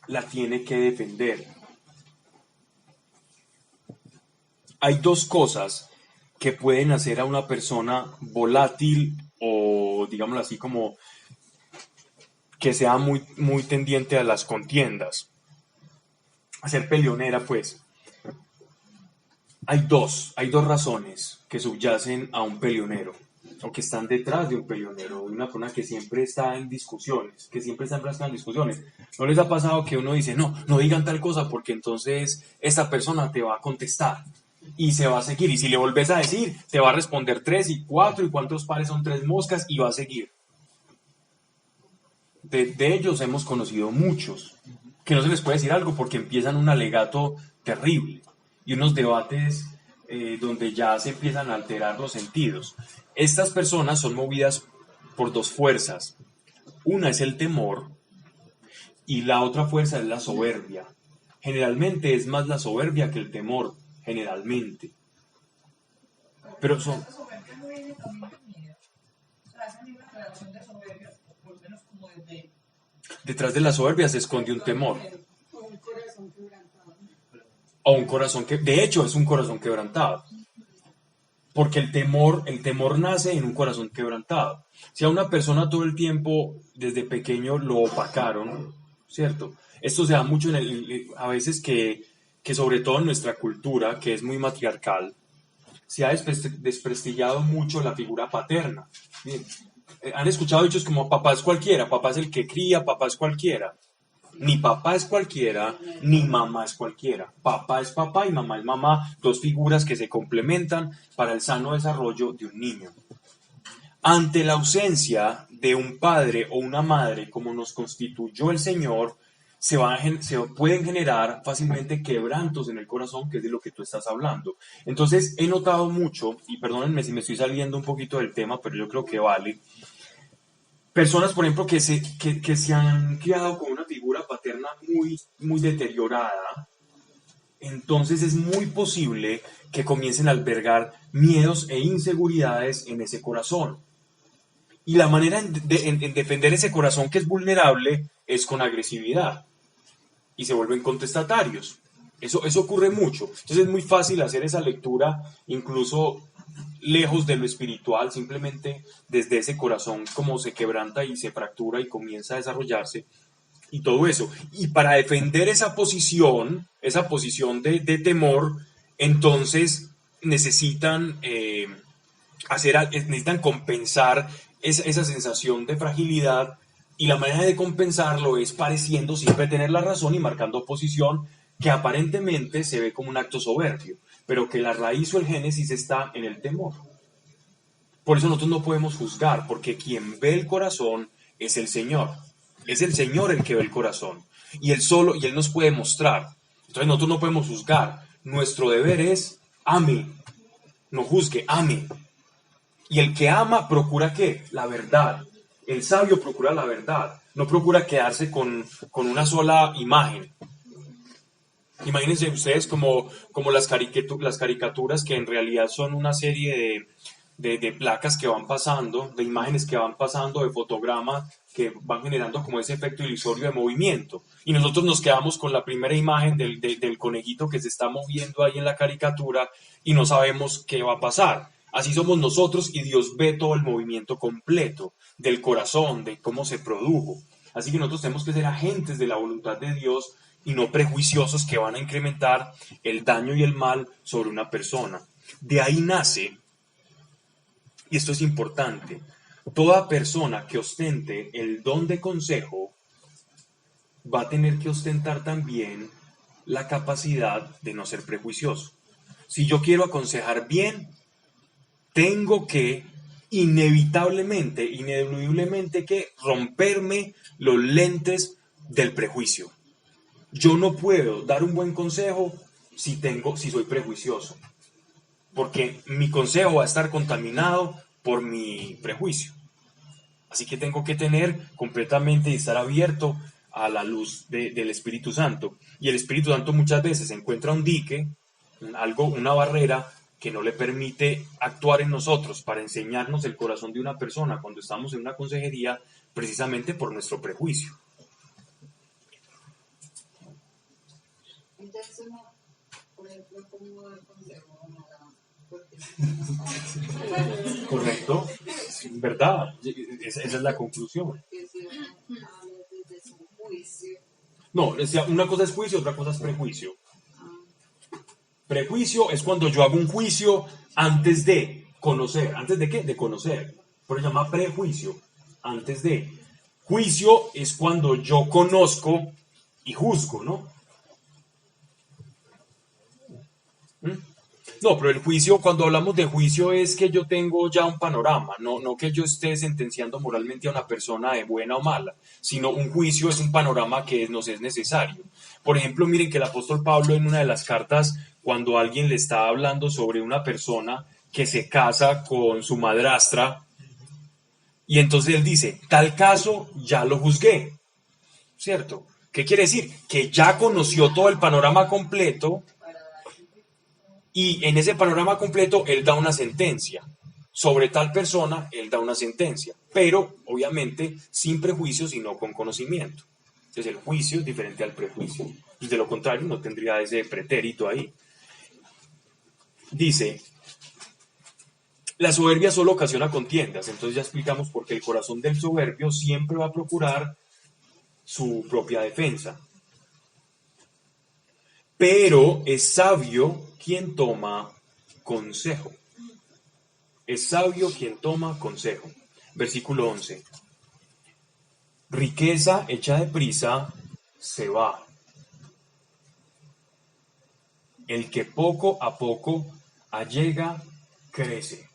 la tiene que defender. Hay dos cosas que pueden hacer a una persona volátil o, digámoslo así, como que sea muy, muy tendiente a las contiendas, a ser peleonera, pues. Hay dos razones que subyacen a un peleonero, o que están detrás de un peleonero, de una persona que siempre está en discusiones, que siempre está enfrascada en discusiones. ¿No les ha pasado que uno dice, no digan tal cosa porque entonces esta persona te va a contestar y se va a seguir, y si le volvés a decir, te va a responder 3 y 4 y cuántos pares son 3 moscas y va a seguir? De ellos hemos conocido muchos, que no se les puede decir algo porque empiezan un alegato terrible y unos debates donde ya se empiezan a alterar los sentidos. Estas personas son movidas por dos fuerzas. Una es el temor y la otra fuerza es la soberbia. Generalmente es más la soberbia que el temor, generalmente. Pero son... Detrás de la soberbia se esconde un temor. O un corazón que, de hecho, es un corazón quebrantado. Porque el temor nace en un corazón quebrantado. Si a una persona todo el tiempo, desde pequeño, lo opacaron, ¿cierto? Esto se da mucho a veces que sobre todo en nuestra cultura, que es muy matriarcal, se ha desprestigiado mucho la figura paterna. Bien. Han escuchado dichos como papá es cualquiera, papá es el que cría, papá es cualquiera. Ni papá es cualquiera, ni mamá es cualquiera. Papá es papá y mamá es mamá, dos figuras que se complementan para el sano desarrollo de un niño. Ante la ausencia de un padre o una madre, como nos constituyó el Señor, se pueden generar fácilmente quebrantos en el corazón, que es de lo que tú estás hablando. Entonces, he notado mucho, y perdónenme si me estoy saliendo un poquito del tema, pero yo creo que vale. Personas, por ejemplo, que se han criado con una figura paterna muy, muy deteriorada, entonces es muy posible que comiencen a albergar miedos e inseguridades en ese corazón. Y la manera en defender ese corazón que es vulnerable es con agresividad. Y se vuelven contestatarios. Eso ocurre mucho. Entonces es muy fácil hacer esa lectura, incluso lejos de lo espiritual, simplemente desde ese corazón como se quebranta y se fractura y comienza a desarrollarse y todo eso. Y para defender esa posición de temor, entonces necesitan, necesitan compensar esa sensación de fragilidad, y la manera de compensarlo es pareciendo siempre tener la razón y marcando oposición, que aparentemente se ve como un acto soberbio, pero que la raíz o el génesis está en el temor. Por eso nosotros no podemos juzgar, porque quien ve el corazón es el Señor. Es el Señor el que ve el corazón. Y Él nos puede mostrar. Entonces nosotros no podemos juzgar. Nuestro deber es ame. No juzgue, ame. Y el que ama procura ¿qué? La verdad. El sabio procura la verdad. No procura quedarse con una sola imagen. Imagínense ustedes como las caricaturas que en realidad son una serie de placas que van pasando, de imágenes que van pasando, de fotogramas que van generando como ese efecto ilusorio de movimiento. Y nosotros nos quedamos con la primera imagen del conejito que se está moviendo ahí en la caricatura y no sabemos qué va a pasar. Así somos nosotros, y Dios ve todo el movimiento completo del corazón, de cómo se produjo. Así que nosotros tenemos que ser agentes de la voluntad de Dios y no prejuiciosos que van a incrementar el daño y el mal sobre una persona. De ahí nace, y esto es importante, toda persona que ostente el don de consejo va a tener que ostentar también la capacidad de no ser prejuicioso. Si yo quiero aconsejar bien, tengo que inevitablemente, ineludiblemente, que romperme los lentes del prejuicio. Yo no puedo dar un buen consejo si soy prejuicioso, porque mi consejo va a estar contaminado por mi prejuicio. Así que tengo que tener completamente y estar abierto a la luz del Espíritu Santo. Y el Espíritu Santo muchas veces encuentra un dique, una barrera que no le permite actuar en nosotros para enseñarnos el corazón de una persona cuando estamos en una consejería, precisamente por nuestro prejuicio. Entonces uno, por ejemplo, como el consejo no da, porque ¿Correcto? ¿Verdad? Esa es la conclusión. que si uno habla desde su juicio. No, una cosa es juicio, otra cosa es prejuicio. Prejuicio es cuando yo hago un juicio antes de conocer. ¿Antes de qué? De conocer. Por eso se llama prejuicio. Antes de. Juicio es cuando yo conozco y juzgo, ¿no? No, pero el juicio, cuando hablamos de juicio, es que yo tengo ya un panorama, no que yo esté sentenciando moralmente a una persona de buena o mala, sino un juicio es un panorama que nos es necesario. Por ejemplo, miren que el apóstol Pablo en una de las cartas, cuando alguien le está hablando sobre una persona que se casa con su madrastra, y entonces él dice, tal caso ya lo juzgué, ¿cierto? ¿Qué quiere decir? Que ya conoció todo el panorama completo, y en ese panorama completo él da una sentencia. Sobre tal persona él da una sentencia, pero obviamente sin prejuicio, sino con conocimiento. Entonces el juicio es diferente al prejuicio. Y de lo contrario no tendría ese pretérito ahí. Dice, la soberbia solo ocasiona contiendas. Entonces ya explicamos por qué el corazón del soberbio siempre va a procurar su propia defensa. Pero es sabio quien toma consejo. Es sabio quien toma consejo. Versículo 11. Riqueza hecha deprisa se va. El que poco a poco allega, crece.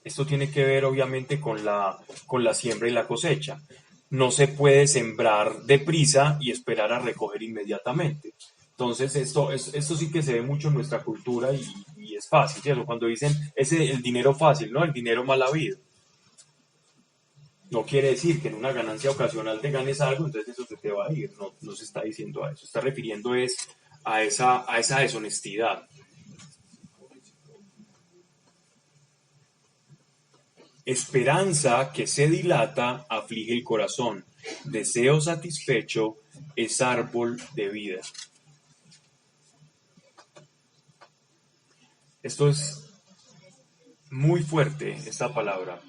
Esto tiene que ver obviamente con la siembra y la cosecha. No se puede sembrar deprisa y esperar a recoger inmediatamente. Entonces esto sí que se ve mucho en nuestra cultura y es fácil, ¿cierto? Cuando dicen el dinero fácil, ¿no? El dinero mal habido. No quiere decir que en una ganancia ocasional te ganes algo, entonces eso se te va a ir. No, no se está diciendo a eso. Se está refiriendo es a esa deshonestidad. Esperanza que se dilata aflige el corazón. Deseo satisfecho es árbol de vida. Esto es muy fuerte, esta palabra.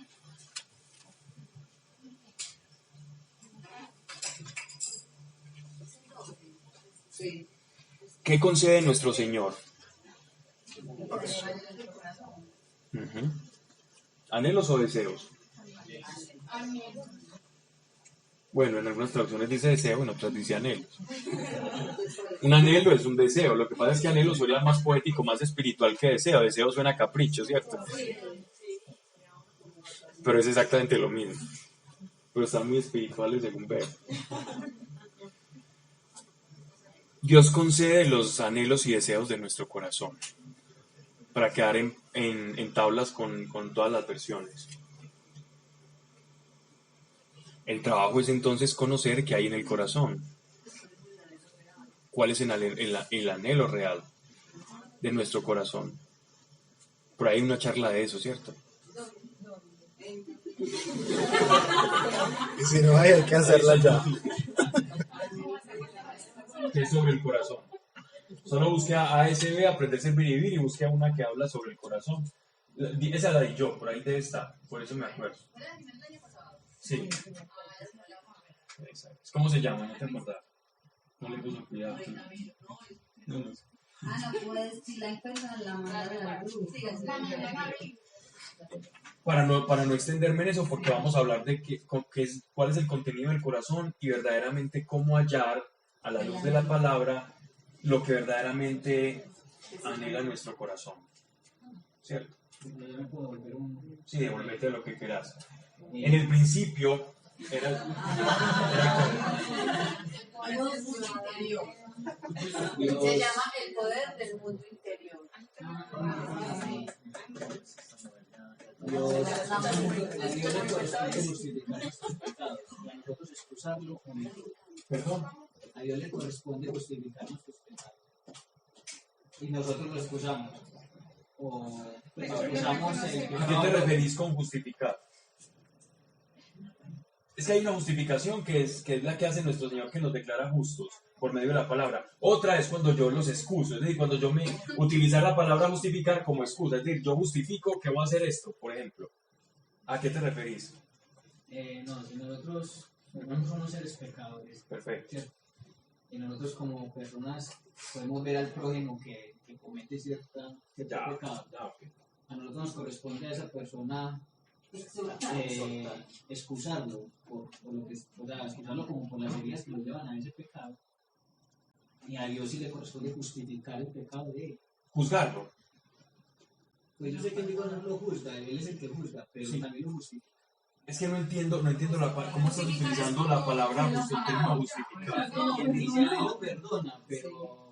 Sí. ¿Qué concede nuestro Señor? Ujú. ¿Anhelos o deseos? Bueno, en algunas traducciones dice deseo, en otras dice anhelos. Un anhelo es un deseo. Lo que pasa es que anhelo suena más poético, más espiritual que deseo. Deseo suena a capricho, ¿cierto? Pero es exactamente lo mismo. Pero están muy espirituales según veo. Dios concede los anhelos y deseos de nuestro corazón para quedar en tablas con todas las versiones. El trabajo es entonces conocer qué hay en el corazón. ¿Cuál es el anhelo real de nuestro corazón? Por ahí hay una charla de eso, ¿cierto? Y si no hay que hacerla ya. Que es sobre el corazón. Solo busque a ASB, Aprender, Servir y Vivir, y busque a una que habla sobre el corazón. Esa la di yo, por ahí debe estar, por eso me acuerdo. Sí. ¿Cómo se llama? No te acordás. No le puso cuidado. No. No puedes decir la persona la manda de la cruz. Para no extenderme en eso, porque vamos a hablar de cuál es el contenido del corazón y verdaderamente cómo hallar a la luz de la palabra lo que verdaderamente anhela nuestro corazón. ¿Cierto? Sí, devolvete lo que quieras. En el principio era Se llama el poder del mundo interior. Dios le corresponde justificar nuestros pecados y a nosotros excusarlo o no. ¿Perdón? A Dios le corresponde justificar nuestros pecados y nosotros lo excusamos. O excusamos el ¿A qué te referís con justificar? Es que hay una justificación que es la que hace nuestro Señor, que nos declara justos por medio de la palabra. Otra es cuando yo los excuso, es decir, cuando yo utilizar la palabra justificar como excusa, es decir, yo justifico que voy a hacer esto, por ejemplo. ¿A qué te referís? No, si nosotros somos seres pecadores. Perfecto. ¿Cierto? Y nosotros como personas podemos ver al prójimo que comete cierto pecado. Okay. A nosotros nos corresponde a esa persona excusarlo por lo que, o sea, excusarlo como por las heridas que lo llevan a ese pecado. Y a Dios sí le corresponde justificar el pecado de él. Juzgarlo. Pues yo sé que Dios no lo juzga, él es el que juzga, pero sí, también lo justifica. Es que no entiendo cómo estás utilizando la palabra justificar. Quien dice a él lo perdona, pero...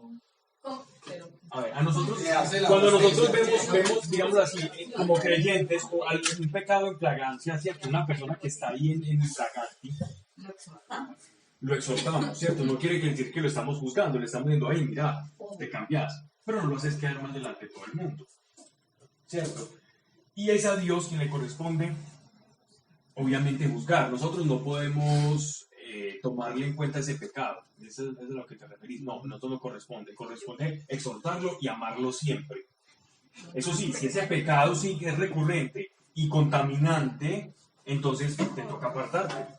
A ver, a nosotros, cuando nosotros vemos, digámoslo así, como creyentes, o un pecado en flagrancia hacia una persona que está ahí en infraganti, lo exhortamos, ¿cierto? No quiere decir que lo estamos juzgando, le estamos diciendo, ay, mira, te cambias, pero no lo haces quedar mal delante de todo el mundo, ¿cierto? Y es a Dios quien le corresponde, obviamente, juzgar. Nosotros no podemos tomarle en cuenta ese pecado. Eso es a lo que te referís. No, nosotros no corresponde exhortarlo y amarlo siempre. Eso sí, si ese pecado sí que es recurrente y contaminante, entonces te toca apartarte.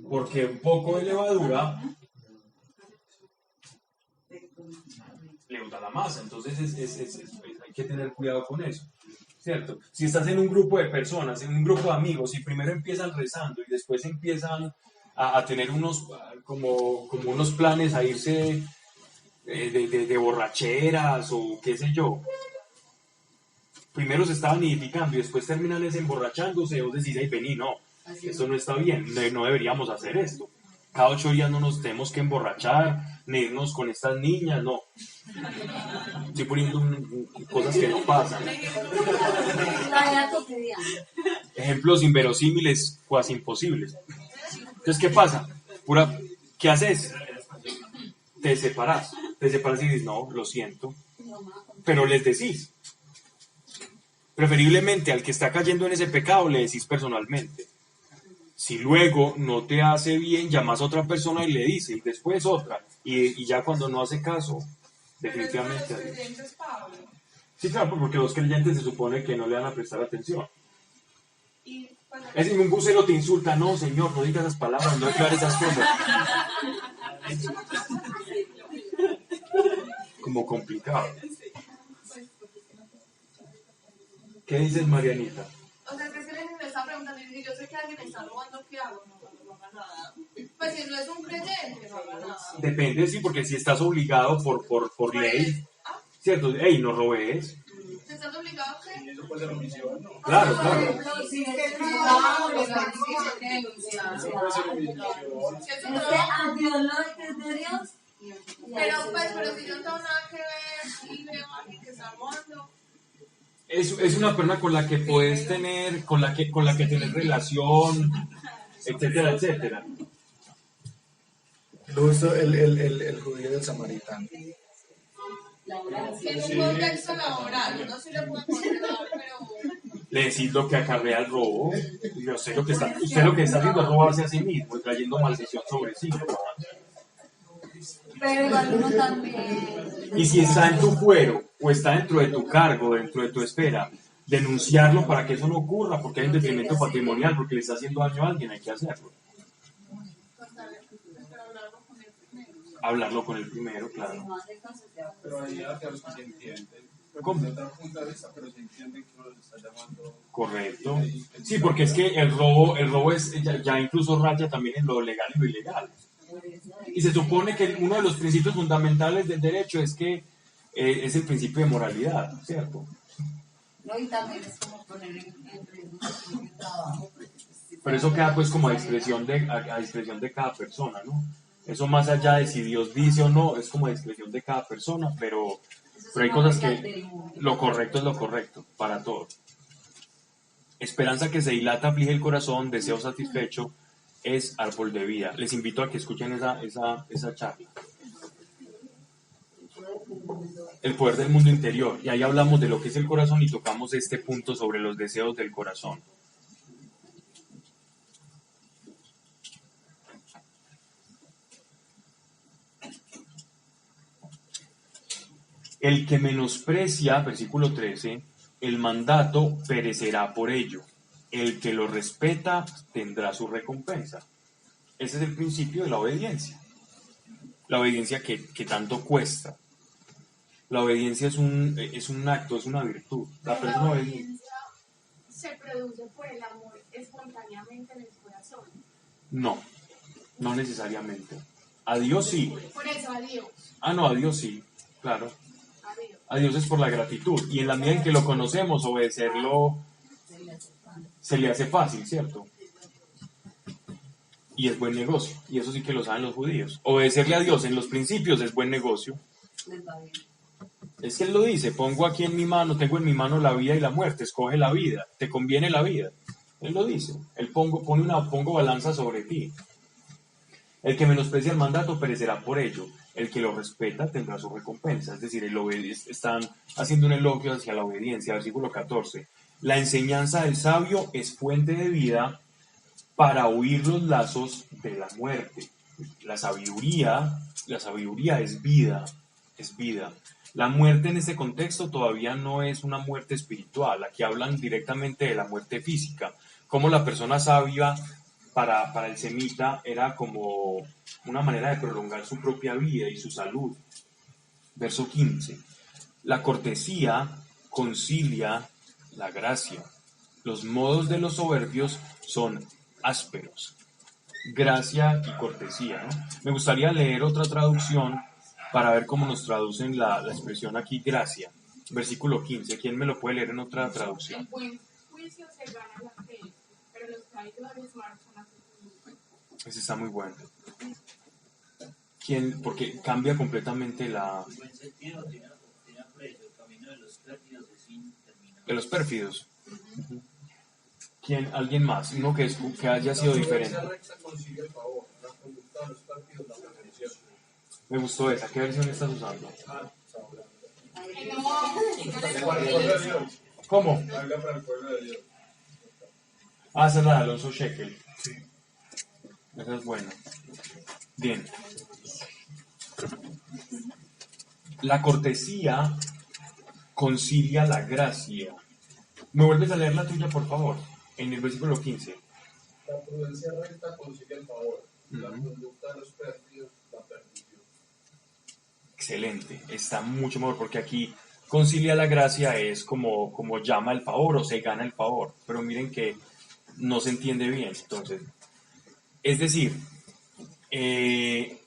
Porque un poco de levadura leuda la masa. Entonces hay que tener cuidado con eso. ¿Cierto? Si estás en un grupo de personas, en un grupo de amigos, y primero empiezan rezando y después empiezan a tener como unos planes a irse de borracheras o qué sé yo. Primero se estaban edificando y después terminan emborrachándose, vos decís, ay, vení, no, esto no está bien, no deberíamos hacer esto. cada 8 días no nos tenemos que emborrachar, ni irnos con estas niñas, no. Estoy poniendo cosas que no pasan. La vida cotidiana. Ejemplos inverosímiles, cuasi imposibles. Entonces, ¿qué pasa? ¿Qué haces? Te separas y dices, no, lo siento, pero les decís. Preferiblemente al que está cayendo en ese pecado le decís personalmente. Si luego no te hace bien, llamas a otra persona y le dices, y después otra, y ya cuando no hace caso, definitivamente... Pero los creyentes, Pablo. Sí, claro, porque los creyentes se supone que no le van a prestar atención. Y cuando... Es decir, un bucero te insulta, no, señor, no digas esas palabras, no declares esas cosas. Como complicado. ¿Qué dices, Marianita? O sea, es que alguien me está preguntando y yo sé que alguien me está robando, ¿qué hago? No haga nada. Pues si no es un creyente, no haga nada. Depende, sí, porque si estás obligado por ley, ¿cierto? Ey, no robes. ¿Te estás obligado a qué? Eso puede ser omisión, ¿no? Claro, claro. Si es trabajo, lo que dice que denunciar. Eso puede ser omisión. Si es Es un que trabajo. a Dios lo que es de Dios. Pero si yo no tengo nada que ver y veo a alguien que está robando. Es una persona con la que puedes tener, con la que tener relación, etcétera, etcétera. Luego el judío del samaritano. En un contexto laboral, no se le puede condenar, pero... Le decís lo que acarrea el robo. Yo sé lo que está, usted lo que está haciendo es robarse a sí mismo y trayendo maldición sobre sí. Pero igual uno también. Y si está en tu fuero o está dentro de tu cargo, dentro de tu esfera, denunciarlo para que eso no ocurra, porque hay un detrimento patrimonial, porque le está haciendo daño a alguien, hay que hacerlo. Hablarlo con el primero, claro. Pero ahí a los que se entienden. ¿Cómo? De otra punto de vista, pero se entienden que uno los está llamando. Correcto. Sí, porque es que el robo es ya incluso raya también en lo legal y lo ilegal. Y se supone que uno de los principios fundamentales del derecho es que es el principio de moralidad, ¿cierto? No, y también es como poner en riesgo su trabajo. Pero eso queda pues como a discreción de cada persona, ¿no? Eso más allá de si Dios dice o no, es como a discreción de cada persona, pero hay cosas que lo correcto es lo correcto para todos. Esperanza que se dilata, aflige el corazón, deseo satisfecho, es árbol de vida. Les invito a que escuchen esa charla. El poder del mundo interior. Y ahí hablamos de lo que es el corazón y tocamos este punto sobre los deseos del corazón. El que menosprecia, versículo 13, el mandato perecerá por ello. El que lo respeta tendrá su recompensa. Ese es el principio de la obediencia. La obediencia que tanto cuesta. La obediencia es un acto, es una virtud. La persona obediente. ¿Se produce por el amor espontáneamente en el corazón? No necesariamente. A Dios sí. Por eso, a Dios. No, a Dios sí, claro. A Dios. A Dios es por la gratitud. Y en la medida en que lo conocemos, obedecerlo se le hace fácil, ¿cierto? Y es buen negocio. Y eso sí que lo saben los judíos. Obedecerle a Dios en los principios es buen negocio. Es que Él lo dice, tengo en mi mano la vida y la muerte, escoge la vida, te conviene la vida. Él lo dice, Él pongo balanza sobre ti. El que menosprecia el mandato perecerá por ello, el que lo respeta tendrá su recompensa. Es decir, están haciendo un elogio hacia la obediencia. Versículo 14. La enseñanza del sabio es fuente de vida para huir los lazos de la muerte. La sabiduría es vida, es vida. La muerte en este contexto todavía no es una muerte espiritual. Aquí hablan directamente de la muerte física. Como la persona sabia para el semita era como una manera de prolongar su propia vida y su salud. Verso 15. La cortesía concilia la gracia. Los modos de los soberbios son ásperos. Gracia y cortesía, ¿no? Me gustaría leer otra traducción para ver cómo nos traducen la expresión aquí, gracia. Versículo 15. ¿Quién me lo puede leer en otra traducción? El buen juicio se gana la fe, pero los traidores marchan a su fin. Ese está muy bueno. Porque cambia completamente la... En buen sentido, tiene aprecio. El camino de los pérfidos es interminable. de los pérfidos. ¿Alguien más? Uno que haya sido diferente. La recta consigue el favor, la conducta de los pérfidos la perdición. Me gustó esa. ¿Qué versión estás usando? Para el pueblo de Dios. ¿Cómo? Habla para el pueblo de Dios. Ah, esa es la de Alonso Shekel. Sí. Esa es buena. Bien. La cortesía concilia la gracia. ¿Me vuelves a leer la tuya, por favor? En el versículo 15. La prudencia recta consigue el favor, la conducta de los pérfidos la perdición. Excelente. Está mucho mejor porque aquí concilia la gracia es como llama el favor o se gana el favor. Pero miren que no se entiende bien. Entonces, es decir, el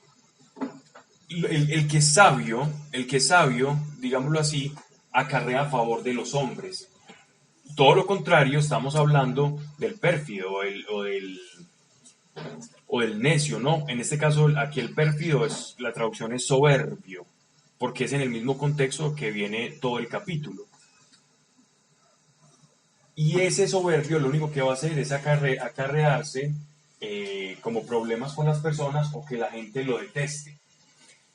que es sabio, digámoslo así, acarrea a favor de los hombres. Todo lo contrario, estamos hablando del pérfido o del necio, ¿no? En este caso, aquí el pérfido, la traducción es soberbio, porque es en el mismo contexto que viene todo el capítulo. Y ese soberbio lo único que va a hacer es acarrearse como problemas con las personas o que la gente lo deteste.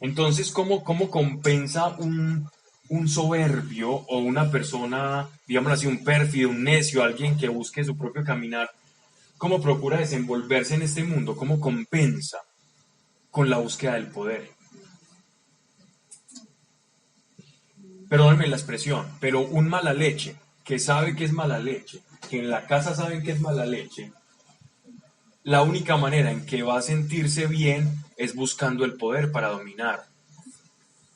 Entonces, ¿cómo compensa un soberbio o una persona, digamos así, un pérfido, un necio, alguien que busque su propio caminar? ¿Cómo procura desenvolverse en este mundo? ¿Cómo compensa? Con la búsqueda del poder. Perdónenme la expresión, pero un mala leche, que sabe que es mala leche, que en la casa saben que es mala leche, la única manera en que va a sentirse bien es buscando el poder para dominar.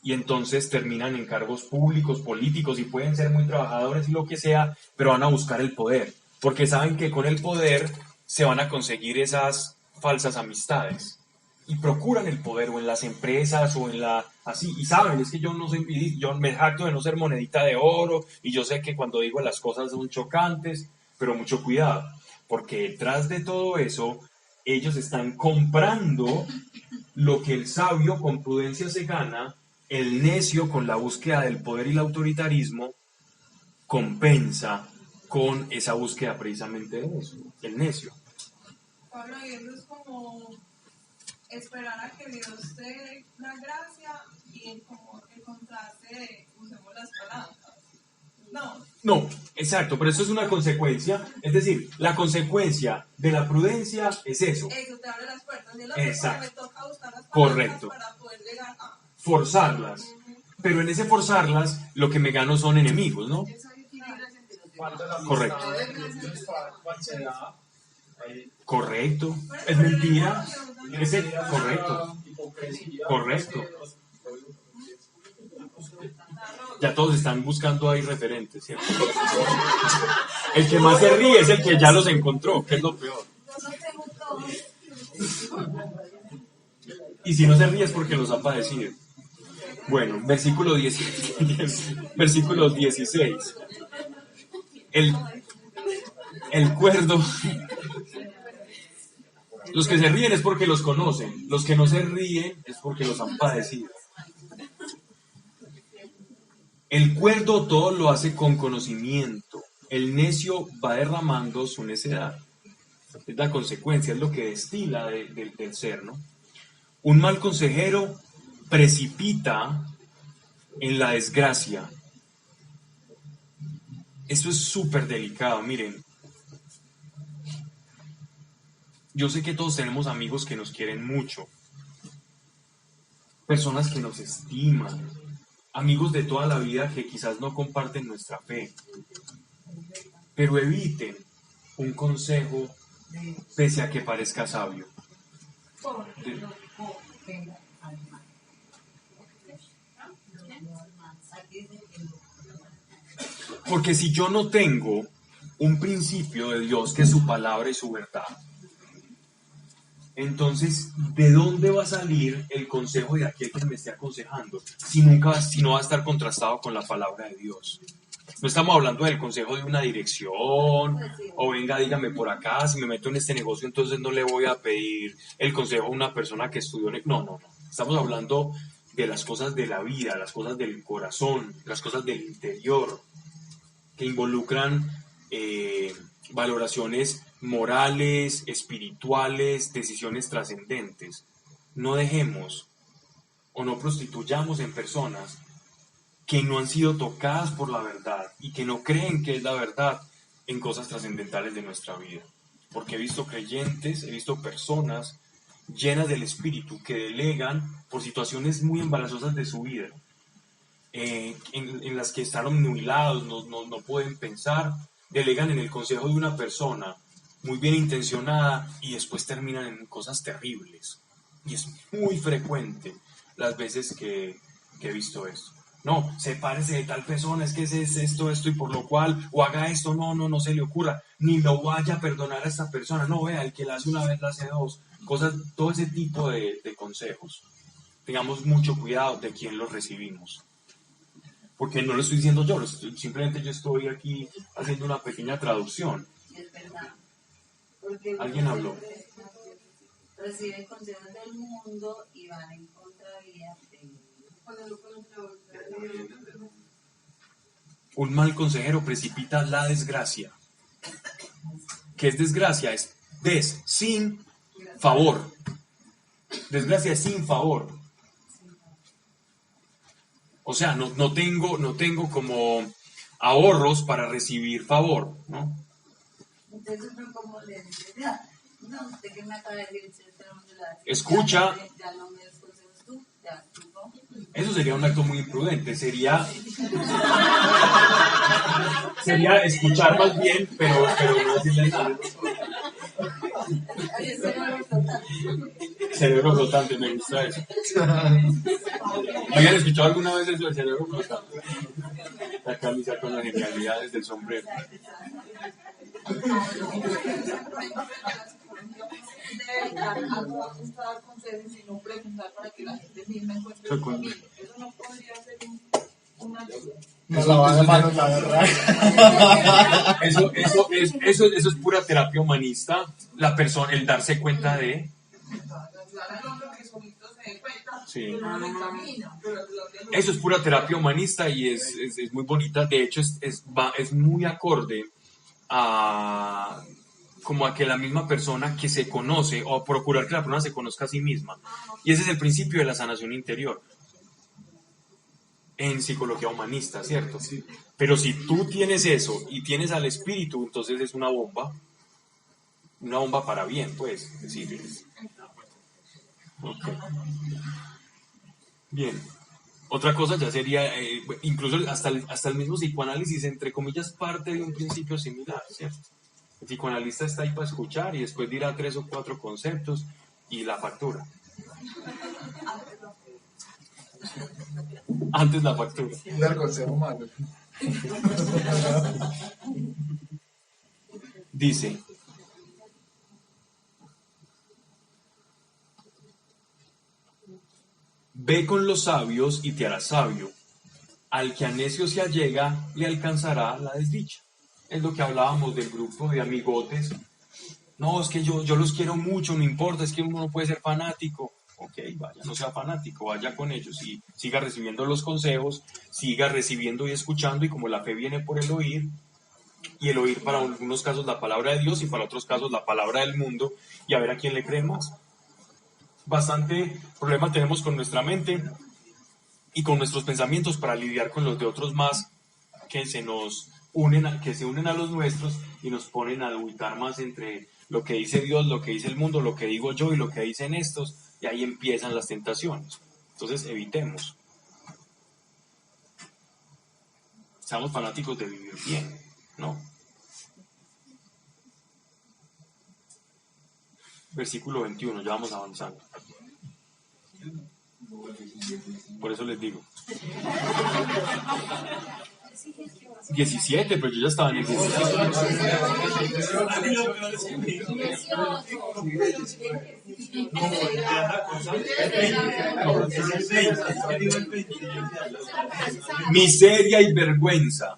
Y entonces terminan en cargos públicos, políticos, y pueden ser muy trabajadores y lo que sea, pero van a buscar el poder, porque saben que con el poder se van a conseguir esas falsas amistades. Y procuran el poder o en las empresas o así, y saben, es que yo me jacto de no ser monedita de oro, y yo sé que cuando digo las cosas son chocantes, pero mucho cuidado, porque detrás de todo eso, ellos están comprando lo que el sabio con prudencia se gana, el necio con la búsqueda del poder y el autoritarismo compensa con esa búsqueda precisamente de eso, el necio. Pablo, y eso es como esperar a que Dios te dé la gracia y como el contraste de usemos las palancas. No, exacto, pero eso es una consecuencia, es decir, la consecuencia de la prudencia es eso. Eso te abre las puertas, es lo que me toca buscar las palancas. Correcto. Para poder llegar a... Forzarlas, pero en ese forzarlas lo que me gano son enemigos, ¿no? Correcto. Correcto. Es mentira. Correcto. Ya todos están buscando ahí referentes, ¿cierto? El que más se ríe es el que ya los encontró, que es lo peor. Y si no se ríe es porque los ha padecido. Bueno, versículo 16. El cuerdo. Los que se ríen es porque los conocen. Los que no se ríen es porque los han padecido. El cuerdo todo lo hace con conocimiento. El necio va derramando su necedad. Es la consecuencia, es lo que destila del ser, ¿no? Un mal consejero precipita en la desgracia. Esto es súper delicado, miren. Yo sé que todos tenemos amigos que nos quieren mucho, personas que nos estiman, amigos de toda la vida que quizás no comparten nuestra fe, pero eviten un consejo pese a que parezca sabio. Porque si yo no tengo un principio de Dios que es su palabra y su verdad, entonces, ¿de dónde va a salir el consejo de aquel que me esté aconsejando? Si no va a estar contrastado con la palabra de Dios. No estamos hablando del consejo de una dirección, o venga, dígame por acá, si me meto en este negocio, entonces no le voy a pedir el consejo a una persona que estudió. No. Estamos hablando de las cosas de la vida, las cosas del corazón, las cosas del interior, que involucran valoraciones morales, espirituales, decisiones trascendentes. No dejemos o no prostituyamos en personas que no han sido tocadas por la verdad y que no creen que es la verdad en cosas trascendentales de nuestra vida. Porque he visto creyentes, he visto personas llenas del Espíritu que delegan por situaciones muy embarazosas de su vida, en las que están obnubilados, no pueden pensar, delegan en el consejo de una persona muy bien intencionada y después terminan en cosas terribles. Y es muy frecuente las veces que he visto esto. No, sepárese de tal persona, es que es esto, y por lo cual, o haga esto, no se le ocurra, ni lo vaya a perdonar a esta persona, no, vea, el que la hace una vez, la hace dos, cosas, todo ese tipo de consejos. Tengamos mucho cuidado de quién los recibimos. Porque no lo estoy diciendo yo, simplemente yo estoy aquí haciendo una pequeña traducción. Es verdad. Porque ¿Alguien habló? Reciben consejos del mundo y van en contravía de... Un mal consejero precipita la desgracia. ¿Qué es desgracia? Es sin favor. Desgracia es sin favor. O sea, no tengo como ahorros para recibir favor, ¿no? Entonces uno como le dice, no, usted que me acaba de decir, escucha. Ya no me des consejos tú, ya tú no. Eso sería un acto muy imprudente, sería escuchar más bien, pero no decirle nada. Cerebro flotante, me gusta eso. ¿Habían escuchado alguna vez eso del cerebro flotante? La camisa con las genialidades del sombrero. De dar consejos y no preguntar para que la gente misma encuentre su camino. Eso no podría ser una ayuda. Eso es pura terapia humanista. La persona, el darse cuenta de. Sí. Eso es pura terapia humanista y es muy bonita. De hecho, es muy acorde a como a que la misma persona que se conoce o a procurar que la persona se conozca a sí misma. Y ese es el principio de la sanación interior en psicología humanista, ¿cierto? Sí. Pero si tú tienes eso y tienes al espíritu, entonces es una bomba para bien, pues. Es decir, okay. Bien. Otra cosa ya sería, incluso hasta el mismo psicoanálisis, entre comillas, parte de un principio similar, ¿cierto? El psicoanalista está ahí para escuchar y después dirá 3 o 4 conceptos y la factura. Antes la factura. Dar consejo malo. Dice, ve con los sabios y te harás sabio. Al que a necio se allega, le alcanzará la desdicha. Es lo que hablábamos del grupo de amigotes. No, es que yo los quiero mucho, no importa, es que uno no puede ser fanático. Ok, vaya, no sea fanático, vaya con ellos y siga recibiendo los consejos, siga recibiendo y escuchando, y como la fe viene por el oír, y el oír para algunos casos la palabra de Dios y para otros casos la palabra del mundo, y a ver a quién le cree más. Bastante problema tenemos con nuestra mente y con nuestros pensamientos para lidiar con los de otros más que se unen a los nuestros y nos ponen a ubicar más entre lo que dice Dios, lo que dice el mundo, lo que digo yo y lo que dicen estos, y ahí empiezan las tentaciones. Entonces evitemos. Seamos fanáticos de vivir bien, ¿no? Versículo 21, ya vamos avanzando. Por eso les digo. 17, pero yo ya estaba en el 17. Miseria y vergüenza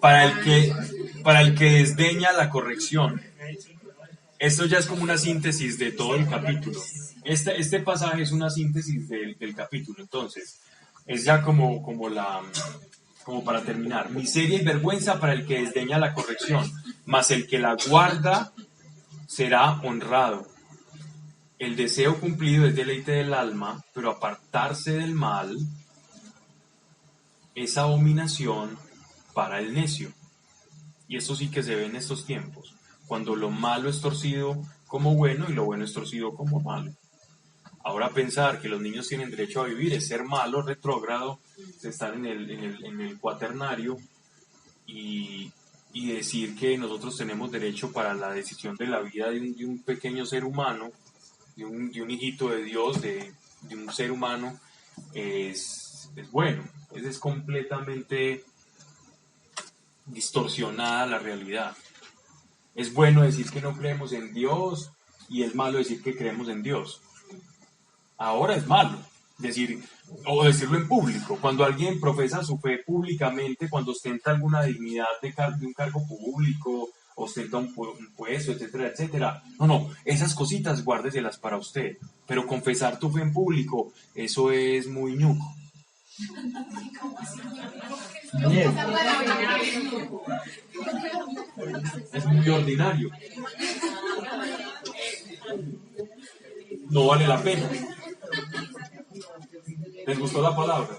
para el que desdeña la corrección. Esto ya es como una síntesis de todo el capítulo. Este pasaje es una síntesis del capítulo. Entonces, es ya como para terminar. Miseria y vergüenza para el que desdeña la corrección, mas el que la guarda será honrado. El deseo cumplido es deleite del alma, pero apartarse del mal es abominación para el necio. Y esto sí que se ve en estos tiempos, cuando lo malo es torcido como bueno y lo bueno es torcido como malo. Ahora pensar que los niños tienen derecho a vivir es ser malo, retrógrado, es estar en el cuaternario y decir que nosotros tenemos derecho para la decisión de la vida de un pequeño ser humano, de un hijito de Dios, de un ser humano, es bueno. Es completamente distorsionada la realidad. Es bueno decir que no creemos en Dios y es malo decir que creemos en Dios. Ahora es malo decirlo en público. Cuando alguien profesa su fe públicamente, cuando ostenta alguna dignidad de un cargo público, ostenta un puesto, etcétera, etcétera. No, esas cositas guárdeselas para usted. Pero confesar tu fe en público, eso es muy ñuco. Es muy ordinario. No vale la pena. ¿Les gustó la palabra?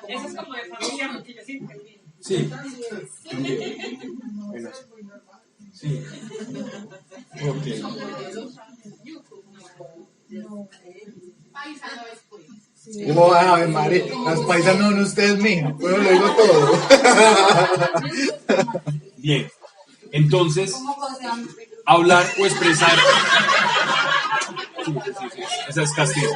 Eso es como de familia, porque yo sí entendí. Sí. Sí. Ok. ¿Cómo van a ver, Mari? Las paisas no son ustedes, mija. Pero lo digo todo. Bien. Entonces, hablar o expresar. Sí. Esa es castigo.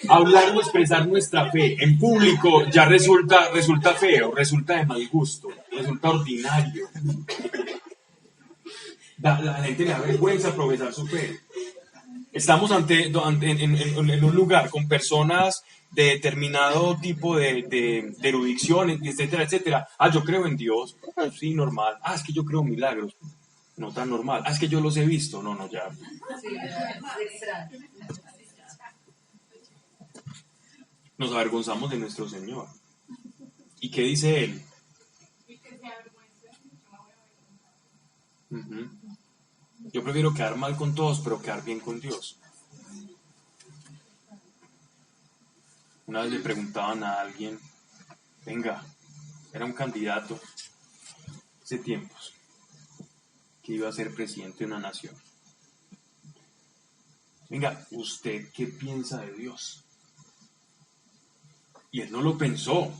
Hablar o expresar nuestra fe en público ya resulta feo, resulta de mal gusto, resulta ordinario. La gente le da vergüenza profesar su fe. Estamos en un lugar con personas de determinado tipo de erudición, etcétera, etcétera. Yo creo en Dios. Sí, normal. Es que yo creo en milagros. No tan normal. Es que yo los he visto. No, ya. Nos avergonzamos de nuestro Señor. ¿Y qué dice Él? Yo prefiero quedar mal con todos, pero quedar bien con Dios. Una vez le preguntaban a alguien, venga, era un candidato hace tiempos, que iba a ser presidente de una nación. Venga, ¿usted qué piensa de Dios? Y él no lo pensó.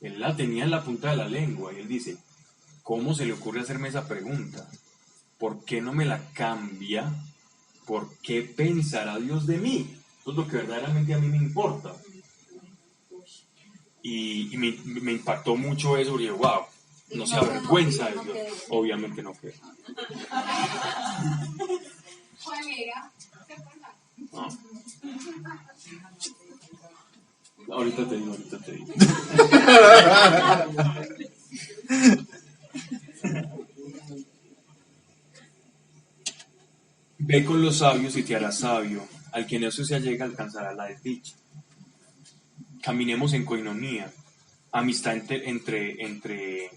Él la tenía en la punta de la lengua y él dice, ¿cómo se le ocurre hacerme esa pregunta? ¿Por qué no me la cambia? ¿Por qué pensará Dios de mí? Eso es lo que verdaderamente a mí me importa. Y me impactó mucho eso, porque wow, no se avergüenza de Dios. Obviamente no queda. No. Ahorita te digo. Ve con los sabios y te harás sabio. Al que en eso se allega alcanzará la desdicha. Caminemos en coinonía, amistad entre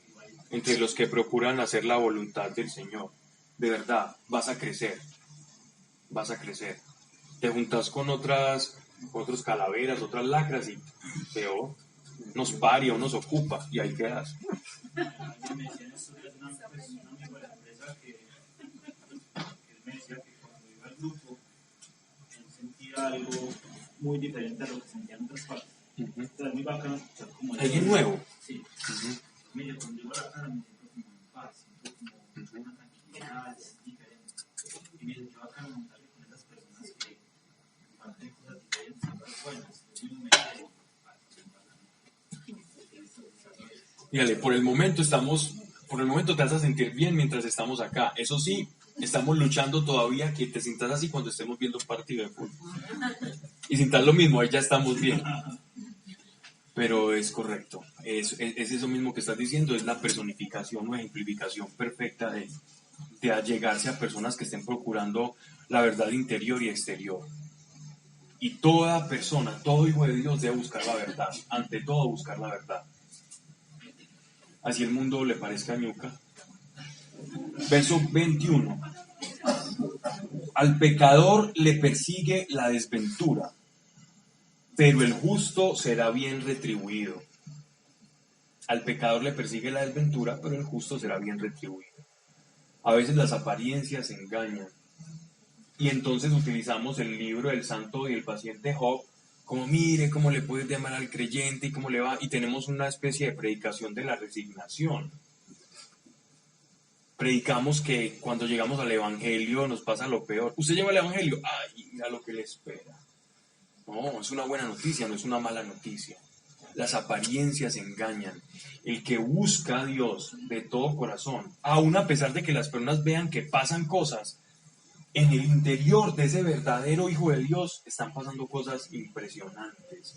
los que procuran hacer la voluntad del Señor. De verdad, vas a crecer. Te juntas con otros calaveras, otras lacras y peor, nos paria o nos ocupa y ahí quedas. Algo muy diferente a lo que sentían en otras partes. Entonces, muy bacano escuchar como ¿Alguien nuevo? Sí. Mira, cuando llego a la casa me siento como en paz, siento como una tranquilidad diferente. Y me siento bacano montarme con esas personas que comparten cosas diferentes, cosas buenas. Yo me quedo Fíjale, por el momento te vas a sentir bien mientras estamos acá. Eso sí, estamos luchando todavía que te sientas así cuando estemos viendo un partido de fútbol. Y sientas lo mismo, ahí ya estamos bien. Pero es correcto. Es eso mismo que estás diciendo, es la personificación o ejemplificación perfecta de de allegarse a personas que estén procurando la verdad interior y exterior. Y toda persona, todo hijo de Dios debe buscar la verdad, ante todo buscar la verdad. Así el mundo le parezca ñuca. Verso 21. Al pecador le persigue la desventura, pero el justo será bien retribuido. Al pecador le persigue la desventura, pero el justo será bien retribuido. A veces las apariencias engañan. Y entonces utilizamos el libro del santo y el paciente Job como mire cómo le puede llamar al creyente y cómo le va. Y tenemos una especie de predicación de la resignación. Predicamos que cuando llegamos al evangelio nos pasa lo peor. Usted lleva el evangelio, ay, mira lo que le espera. No, es una buena noticia, no es una mala noticia. Las apariencias engañan. El que busca a Dios de todo corazón, aun a pesar de que las personas vean que pasan cosas, en el interior de ese verdadero hijo de Dios están pasando cosas impresionantes.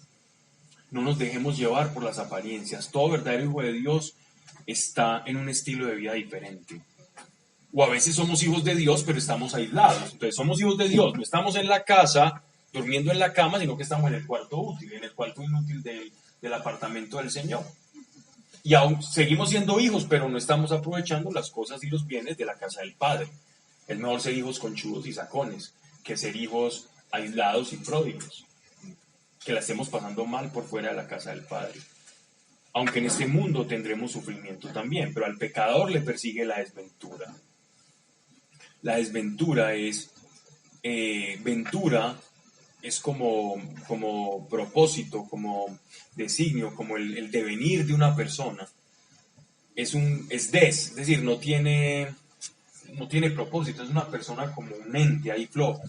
No nos dejemos llevar por las apariencias. Todo verdadero hijo de Dios está en un estilo de vida diferente. O a veces somos hijos de Dios, pero estamos aislados. Entonces somos hijos de Dios, no estamos en la casa, durmiendo en la cama, sino que estamos en el cuarto útil, en el cuarto inútil del apartamento del Señor. Y aún seguimos siendo hijos, pero no estamos aprovechando las cosas y los bienes de la casa del Padre. Es mejor ser hijos conchudos y sacones que ser hijos aislados y pródigos, que la estemos pasando mal por fuera de la casa del Padre. Aunque en este mundo tendremos sufrimiento también, pero al pecador le persigue la desventura. La desventura es, ventura es como propósito, como designio, como el devenir de una persona. Es decir, no tiene propósito, es una persona como un ente ahí flojo.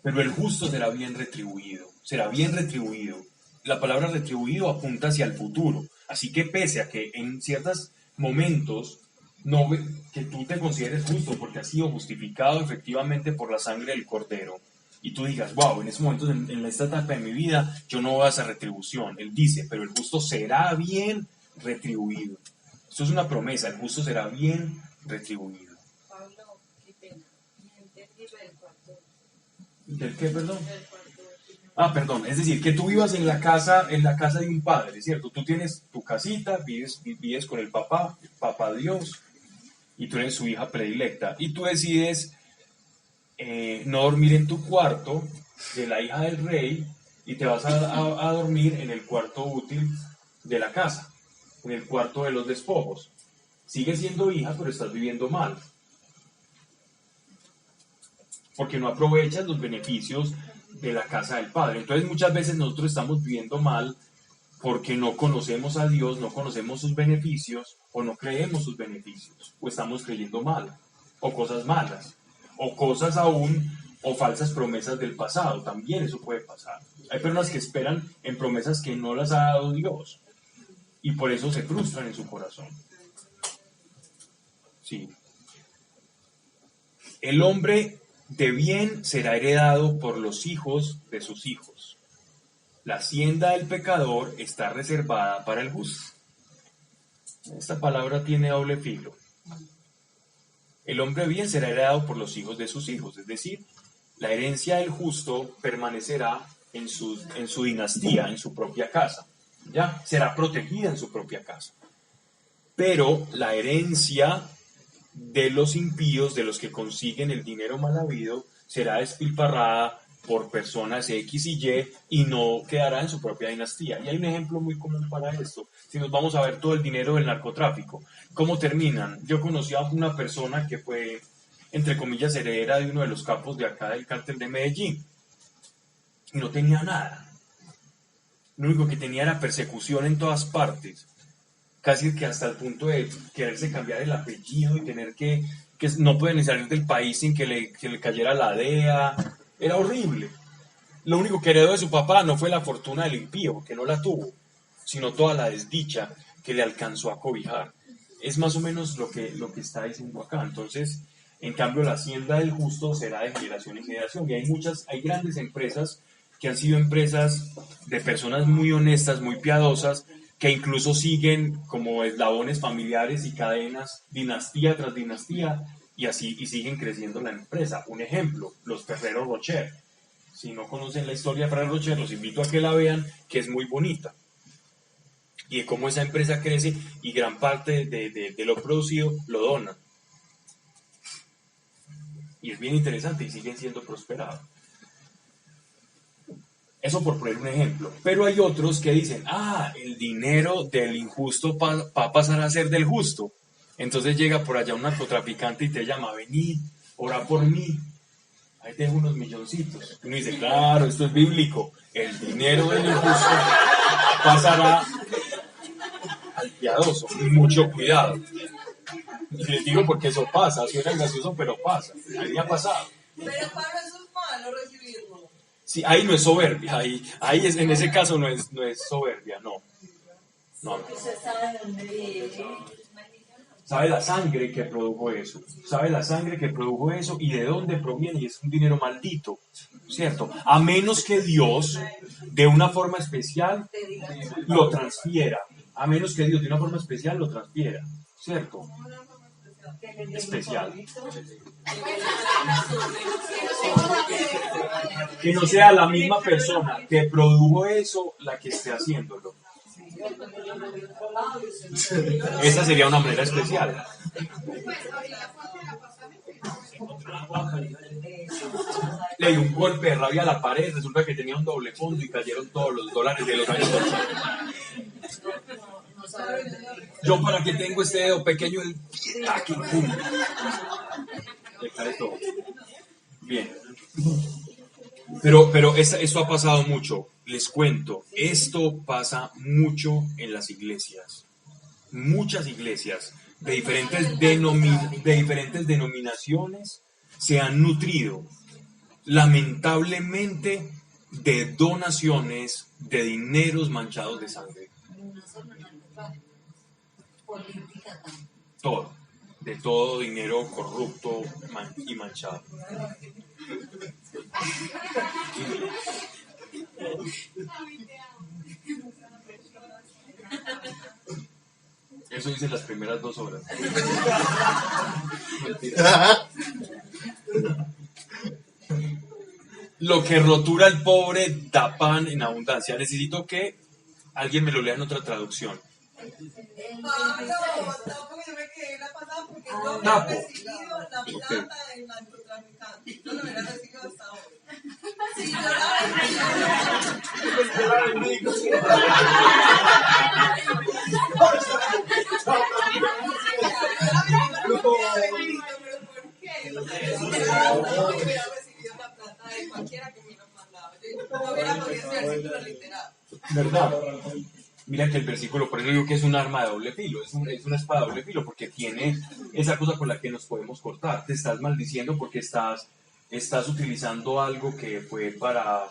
Pero el justo será bien retribuido, será bien retribuido. La palabra retribuido apunta hacia el futuro. Así que pese a que en ciertos momentos no que tú te consideres justo porque has sido justificado efectivamente por la sangre del Cordero, y tú digas, wow, en ese momento, en esta etapa de mi vida, yo no voy a esa retribución. Él dice, pero el justo será bien retribuido. Esto es una promesa, el justo será bien retribuido. Pablo, qué pena. Me entendí del cuarto. ¿Del qué, perdón? Del cuarto. Perdón, es decir, que tú vivas en la casa de un padre, ¿cierto? Tú tienes tu casita, vives con el papá Dios, y tú eres su hija predilecta, y tú decides no dormir en tu cuarto de la hija del rey, y te vas a dormir en el cuarto útil de la casa, en el cuarto de los despojos. Sigues siendo hija, pero estás viviendo mal, porque no aprovechas los beneficios de la casa del Padre. Entonces muchas veces nosotros estamos viviendo mal porque no conocemos a Dios, no conocemos sus beneficios, o no creemos sus beneficios, o estamos creyendo mal, o cosas malas, o cosas aún, o falsas promesas del pasado. También eso puede pasar. Hay personas que esperan en promesas que no las ha dado Dios, y por eso se frustran en su corazón. Sí. El hombre de bien será heredado por los hijos de sus hijos. La hacienda del pecador está reservada para el justo. Esta palabra tiene doble filo. El hombre de bien será heredado por los hijos de sus hijos, es decir, la herencia del justo permanecerá en su dinastía, en su propia casa. ¿Ya? Será protegida en su propia casa. Pero la herencia de los impíos, de los que consiguen el dinero mal habido, será despilfarrada por personas X y Y y no quedará en su propia dinastía. Y hay un ejemplo muy común para esto. Si nos vamos a ver todo el dinero del narcotráfico, ¿cómo terminan? Yo conocí a una persona que fue, entre comillas, heredera de uno de los capos de acá del cártel de Medellín. Y no tenía nada. Lo único que tenía era persecución en todas partes. Casi que hasta el punto de quererse cambiar el apellido y tener que no pueden salir del país sin que le cayera la DEA. Era horrible. Lo único que heredó de su papá no fue la fortuna del impío, porque no la tuvo, sino toda la desdicha que le alcanzó a cobijar. Es más o menos lo que está diciendo acá. Entonces, en cambio, la hacienda del justo será de generación en generación. Y hay grandes empresas que han sido empresas de personas muy honestas, muy piadosas, que incluso siguen como eslabones familiares y cadenas, dinastía tras dinastía, y así y siguen creciendo la empresa. Un ejemplo, los Ferrero Rocher. Si no conocen la historia de Ferrero Rocher, los invito a que la vean, que es muy bonita. Y de cómo esa empresa crece y gran parte de lo producido lo donan. Y es bien interesante y siguen siendo prosperados. Eso por poner un ejemplo. Pero hay otros que dicen, el dinero del injusto va a pasar a ser del justo. Entonces llega por allá un narcotraficante y te llama, vení, ora por mí. Ahí tengo unos milloncitos. Y uno dice, claro, esto es bíblico. El dinero del injusto pasará al piadoso. Mucho cuidado. Y les digo porque eso pasa. Suena gracioso, pero pasa. A mí me ha pasado. Pero Pablo, eso es malo recibirlo. Sí, ahí no es soberbia. Ahí es, en ese caso no es soberbia, no. Usted sabe de dónde viene. Sabe la sangre que produjo eso. Sabe la sangre que produjo eso y de dónde proviene. Y es un dinero maldito, ¿cierto? A menos que Dios, de una forma especial, lo transfiera. A menos que Dios, de una forma especial, lo transfiera, ¿cierto? Especial. Que no sea la misma persona que produjo eso la que esté haciéndolo. Esa sería una manera especial. Le dio un golpe de rabia a la pared, resulta que tenía un doble fondo y cayeron todos los dólares de los años 80. Yo para qué tengo este dedo pequeño del pie, aquí, pum. Le cae todo. Bien. Pero esto ha pasado mucho. Les cuento, esto pasa mucho en las iglesias. Muchas iglesias de diferentes denominaciones se han nutrido, lamentablemente, de donaciones de dineros manchados de sangre. Política también. Todo, de todo dinero corrupto y manchado. Eso dicen las primeras 2 horas. Lo que rotura al pobre da pan en abundancia. Necesito que alguien me lo lea en otra traducción. Pablo, tampoco yo me quedé la pasada porque yo no Tapo. he recibido la plata del narcotraficante. Yo no la he recibido hasta ahora. Sí, yo la bendigo. Pero ¿por qué? O sea, yo no hubiera recibido la plata de cualquiera que me lo mandaba. Yo no hubiera podido ser versículo literal. ¿Verdad? Mira que el versículo, por eso digo que es un arma de doble filo, es una espada de doble filo, porque tiene esa cosa con la que nos podemos cortar. Te estás maldiciendo porque estás utilizando algo que fue para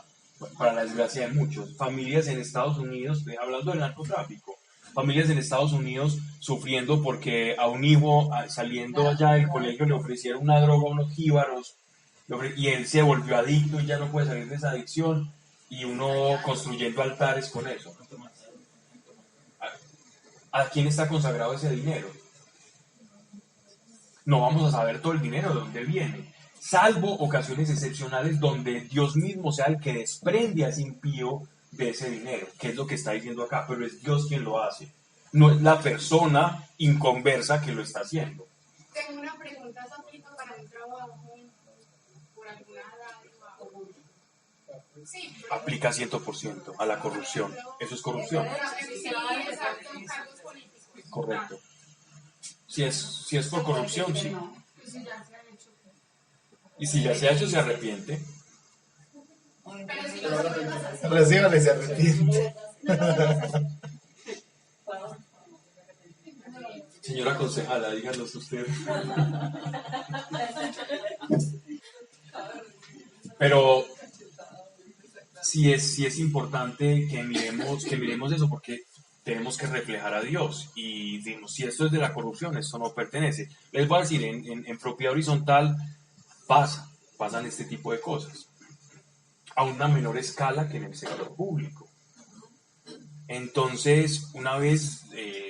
la desgracia de muchos. Familias en Estados Unidos, hablando del narcotráfico, familias en Estados Unidos sufriendo porque a un hijo saliendo allá del colegio le ofrecieron una droga a unos jíbaros y él se volvió adicto y ya no puede salir de esa adicción, y uno construyendo altares con eso. ¿A quién está consagrado ese dinero? No vamos a saber todo el dinero de dónde viene, salvo ocasiones excepcionales donde Dios mismo sea el que desprende a ese impío de ese dinero, que es lo que está diciendo acá, pero es Dios quien lo hace, no es la persona inconversa que lo está haciendo. Tengo una pregunta, ¿se aplica para un trabajo por alguna radio? Sí. Aplica 100% a la corrupción, eso es corrupción. Correcto. Si es por corrupción, sí. Y si ya se ha hecho, se arrepiente. Recíbale y se arrepiente. Señora concejala, díganos usted. Pero sí es importante que miremos eso, porque tenemos que reflejar a Dios y digamos, si esto es de la corrupción, esto no pertenece. Les voy a decir, en propiedad horizontal pasan este tipo de cosas a una menor escala que en el sector público. Entonces, una vez,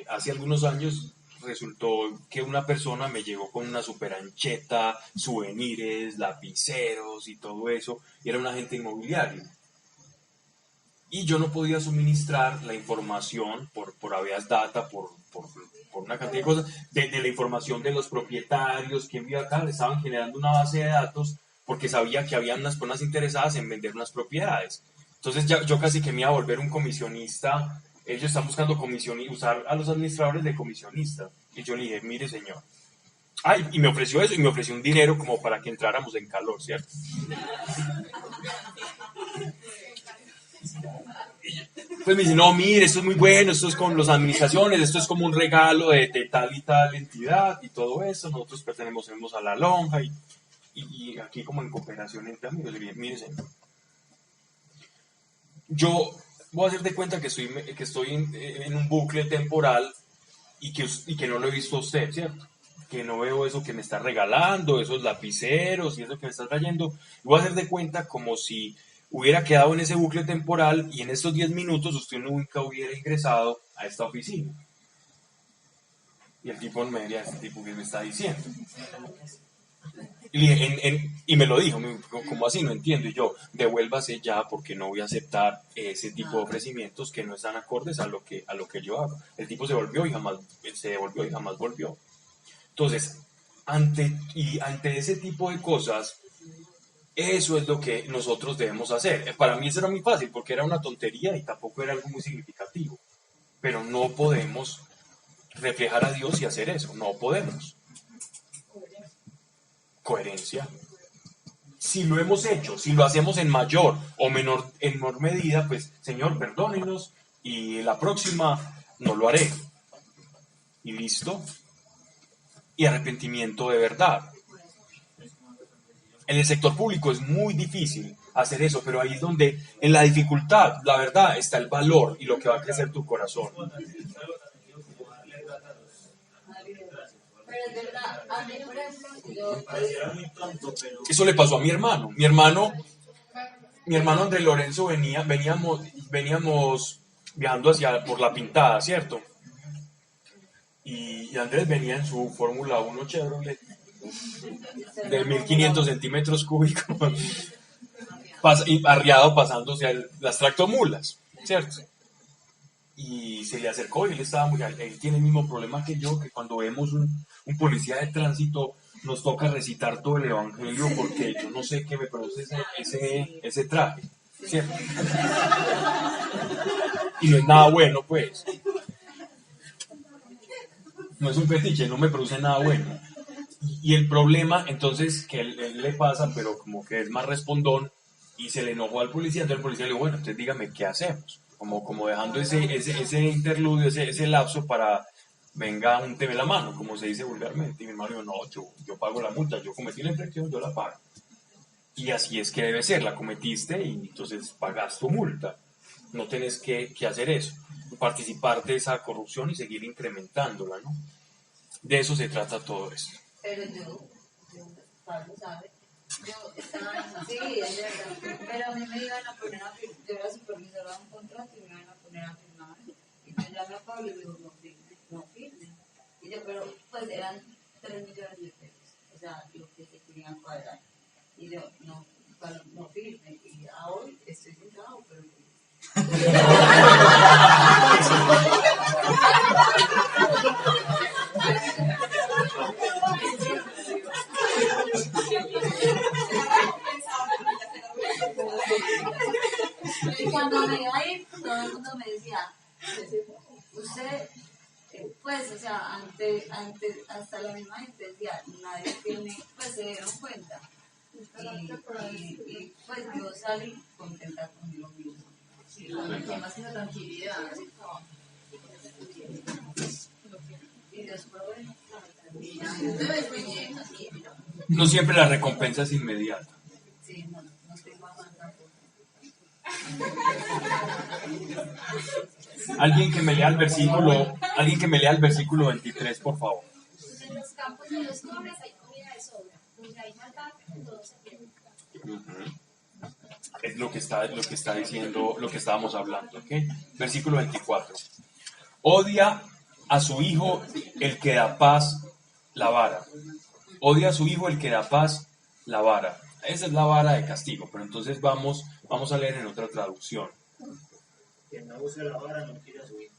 hace algunos años, resultó que una persona me llegó con una super ancheta, souvenirs, lapiceros y todo eso, y era un agente inmobiliario. Y yo no podía suministrar la información por habeas data, por una cantidad de cosas, de la información de los propietarios, quién vive acá. Le estaban generando una base de datos porque sabía que había unas personas interesadas en vender unas propiedades. Entonces yo casi que me iba a volver un comisionista. Ellos están buscando usar a los administradores de comisionista. Y yo le dije, mire señor. Ay, y me ofreció eso, y me ofreció un dinero como para que entráramos en calor, ¿cierto? Pues me dice, no, mire, esto es muy bueno, esto es con las administraciones, esto es como un regalo de tal y tal entidad y todo eso. Nosotros pertenecemos a la lonja y aquí como en cooperación entre amigos. Le dije, mire señor, yo voy a hacer de cuenta que estoy en un bucle temporal y que no lo he visto a usted, ¿cierto? Que no veo eso que me está regalando, esos lapiceros y eso que me está trayendo. Voy a hacer de cuenta como si hubiera quedado en ese bucle temporal y en estos 10 minutos usted nunca hubiera ingresado a esta oficina. Y el tipo me diría, este tipo que me está diciendo. Y me lo dijo, ¿cómo así? No entiendo. Y yo, devuélvase ya porque no voy a aceptar ese tipo de ofrecimientos que no están acordes a lo que yo hago. El tipo se devolvió y jamás volvió. Entonces, ante ese tipo de cosas, eso es lo que nosotros debemos hacer. Para mí eso era muy fácil porque era una tontería y tampoco era algo muy significativo. Pero no podemos reflejar a Dios y hacer eso. No podemos. Coherencia. Si lo hemos hecho, si lo hacemos en mayor o menor medida, pues Señor, perdónenos y la próxima no lo haré. Y listo. Y arrepentimiento de verdad. En el sector público es muy difícil hacer eso, pero ahí es donde, en la dificultad, la verdad, está el valor y lo que va a crecer tu corazón. Pero es verdad, a mí, por ejemplo, Eso le pasó a mi hermano. Mi hermano Andrés Lorenzo veníamos viajando por La Pintada, ¿cierto? Y Andrés venía en su Fórmula 1 Chevrolet de 1500 centímetros cúbicos, arriado pasándose las tractomulas, ¿cierto? Y se le acercó y él tiene el mismo problema que yo, que cuando vemos un policía de tránsito nos toca recitar todo el evangelio porque yo no sé qué me produce ese traje, ¿cierto? Y no es nada bueno, pues. No es un fetiche, no me produce nada bueno. Y el problema, entonces, que él le pasa, pero como que es más respondón, y se le enojó al policía, entonces el policía le dijo, bueno, entonces dígame qué hacemos. Como dejando ese interludio, ese lapso para, venga, únteme la mano, como se dice vulgarmente. Y mi hermano dijo, no, yo pago la multa, yo cometí la infracción, yo la pago. Y así es que debe ser, la cometiste y entonces pagas tu multa. No tenés que hacer eso, participar de esa corrupción y seguir incrementándola, ¿no? De eso se trata todo esto. Pero Pablo sabe, yo estaba sí, es verdad, pero a mí me iban a poner a firmar, yo era supervisora de un contrato y me iban a poner a firmar, y yo llamé a Pablo y le digo, no firme, y yo, pero pues eran 3 millones de pesos, o sea, lo que se querían cuadrar, y yo, no, Pablo, no firme, y a hoy estoy sin trabajo, pero y cuando me iba a ir, todo el mundo me decía, usted, pues, o sea, hasta la misma gente decía, nadie tiene, pues se dieron cuenta. Y pues yo salí contenta conmigo mismo. Sí, más que la tranquilidad. Y después, bueno, no siempre la recompensa es inmediata. sí, no tengo aguantado. Alguien que me lea el versículo 23, por favor. En los campos de los pobres hay comida de sobra, donde hay maldad, todo se pierde. Es lo que está diciendo, lo que estábamos hablando, ¿ok? Versículo 24. Odia a su hijo el que da paz la vara. Odia a su hijo el que da paz la vara. Esa es la vara de castigo, pero entonces vamos a leer en otra traducción. Quien no usa la vara no quiere a su hijo.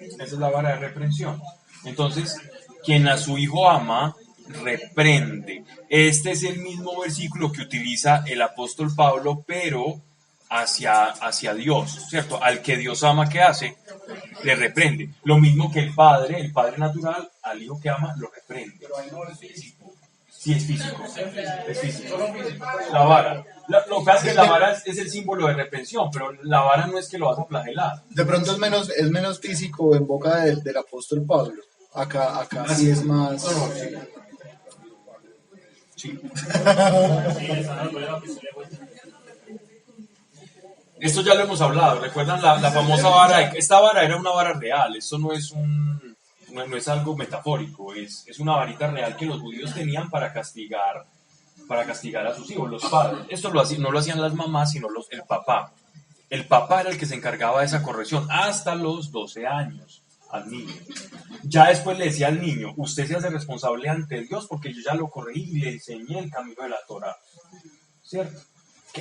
Esa es la vara de reprensión. Entonces, quien a su hijo ama, reprende. Este es el mismo versículo que utiliza el apóstol Pablo, pero hacia Dios, ¿cierto? Al que Dios ama, ¿qué hace? Le reprende. Lo mismo que el padre natural, al hijo que ama, lo reprende. Pero ahí no es físico. Sí, es físico. Es físico. La vara. Lo que pasa es que la vara es el símbolo de reprensión, pero la vara no es que lo vas a flagelar. De pronto es menos físico en boca del apóstol Pablo. Acá sí es más... Sí. Esto ya lo hemos hablado. ¿Recuerdan la famosa vara? Esta vara era una vara real. Esto no es no es algo metafórico. Es una varita real que los judíos tenían para castigar a sus hijos, los padres. Esto no lo hacían las mamás, sino el papá. El papá era el que se encargaba de esa corrección hasta los 12 años al niño. Ya después le decía al niño, usted se hace responsable ante Dios porque yo ya lo corregí y le enseñé el camino de la Torá. ¿Cierto?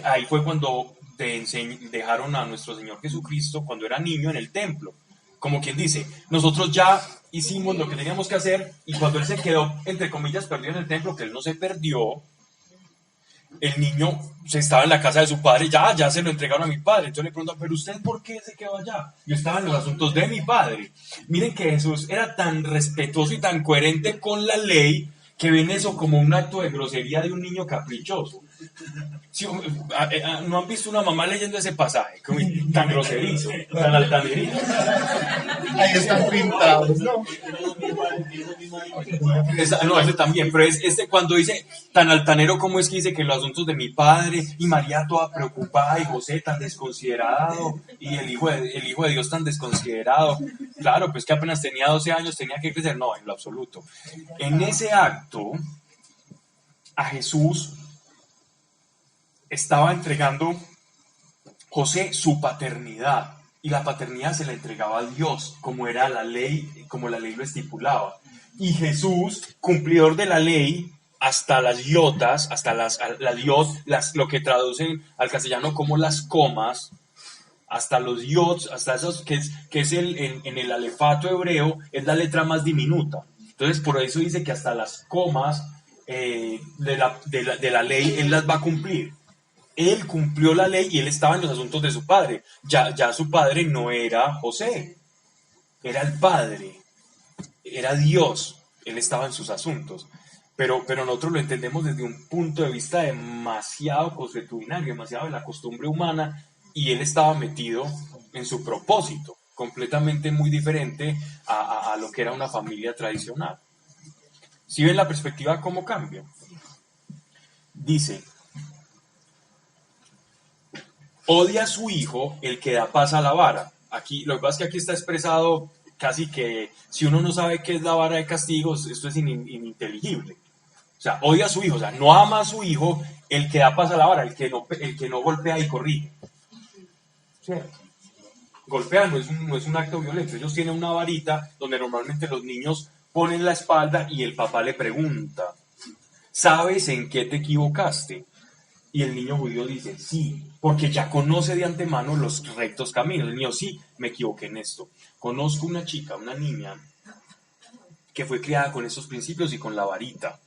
Ahí fue cuando dejaron a nuestro Señor Jesucristo cuando era niño en el templo. Como quien dice, nosotros ya hicimos lo que teníamos que hacer y cuando él se quedó, entre comillas, perdido en el templo, que él no se perdió, el niño se estaba en la casa de su padre, ya se lo entregaron a mi padre. Entonces le preguntan, ¿pero usted por qué se quedó allá? Yo estaba en los asuntos de mi padre. Miren que Jesús era tan respetuoso y tan coherente con la ley que ven eso como un acto de grosería de un niño caprichoso. Sí, ¿no han visto una mamá leyendo ese pasaje? Como tan groserizo, tan altanerito. Ahí están pintados, ¿no? No, ese también, pero cuando dice tan altanero, como es que dice que los asuntos de mi padre y María toda preocupada y José tan desconsiderado y el hijo de Dios tan desconsiderado. Claro, pues que apenas tenía 12 años, tenía que crecer. No, en lo absoluto. En ese acto, a Jesús estaba entregando José su paternidad y la paternidad se la entregaba a Dios como era la ley, como la ley lo estipulaba. Y Jesús, cumplidor de la ley, hasta las iotas, hasta lo que traducen al castellano como las comas, hasta los yots, hasta esos que es en el alefato hebreo, es la letra más diminuta. Entonces por eso dice que hasta las comas de la ley él las va a cumplir. Él cumplió la ley y él estaba en los asuntos de su padre. Ya su padre no era José, era el padre, era Dios. Él estaba en sus asuntos. Pero nosotros lo entendemos desde un punto de vista demasiado consuetudinario, demasiado de la costumbre humana, y él estaba metido en su propósito, completamente muy diferente a lo que era una familia tradicional. ¿Sí ven la perspectiva cómo cambia? Dice, odia a su hijo el que da paz a la vara. Aquí, lo que pasa es que aquí está expresado casi que, si uno no sabe qué es la vara de castigos, esto es ininteligible. O sea, odia a su hijo, o sea, no ama a su hijo el que da paz a la vara, el que no golpea y corrige. ¿Cierto? Golpear no es un acto violento. Ellos tienen una varita donde normalmente los niños ponen la espalda y el papá le pregunta, ¿sabes en qué te equivocaste? Y el niño judío dice, sí, porque ya conoce de antemano los rectos caminos. El niño, sí, me equivoqué en esto. Conozco una chica, una niña, que fue criada con esos principios y con la varita.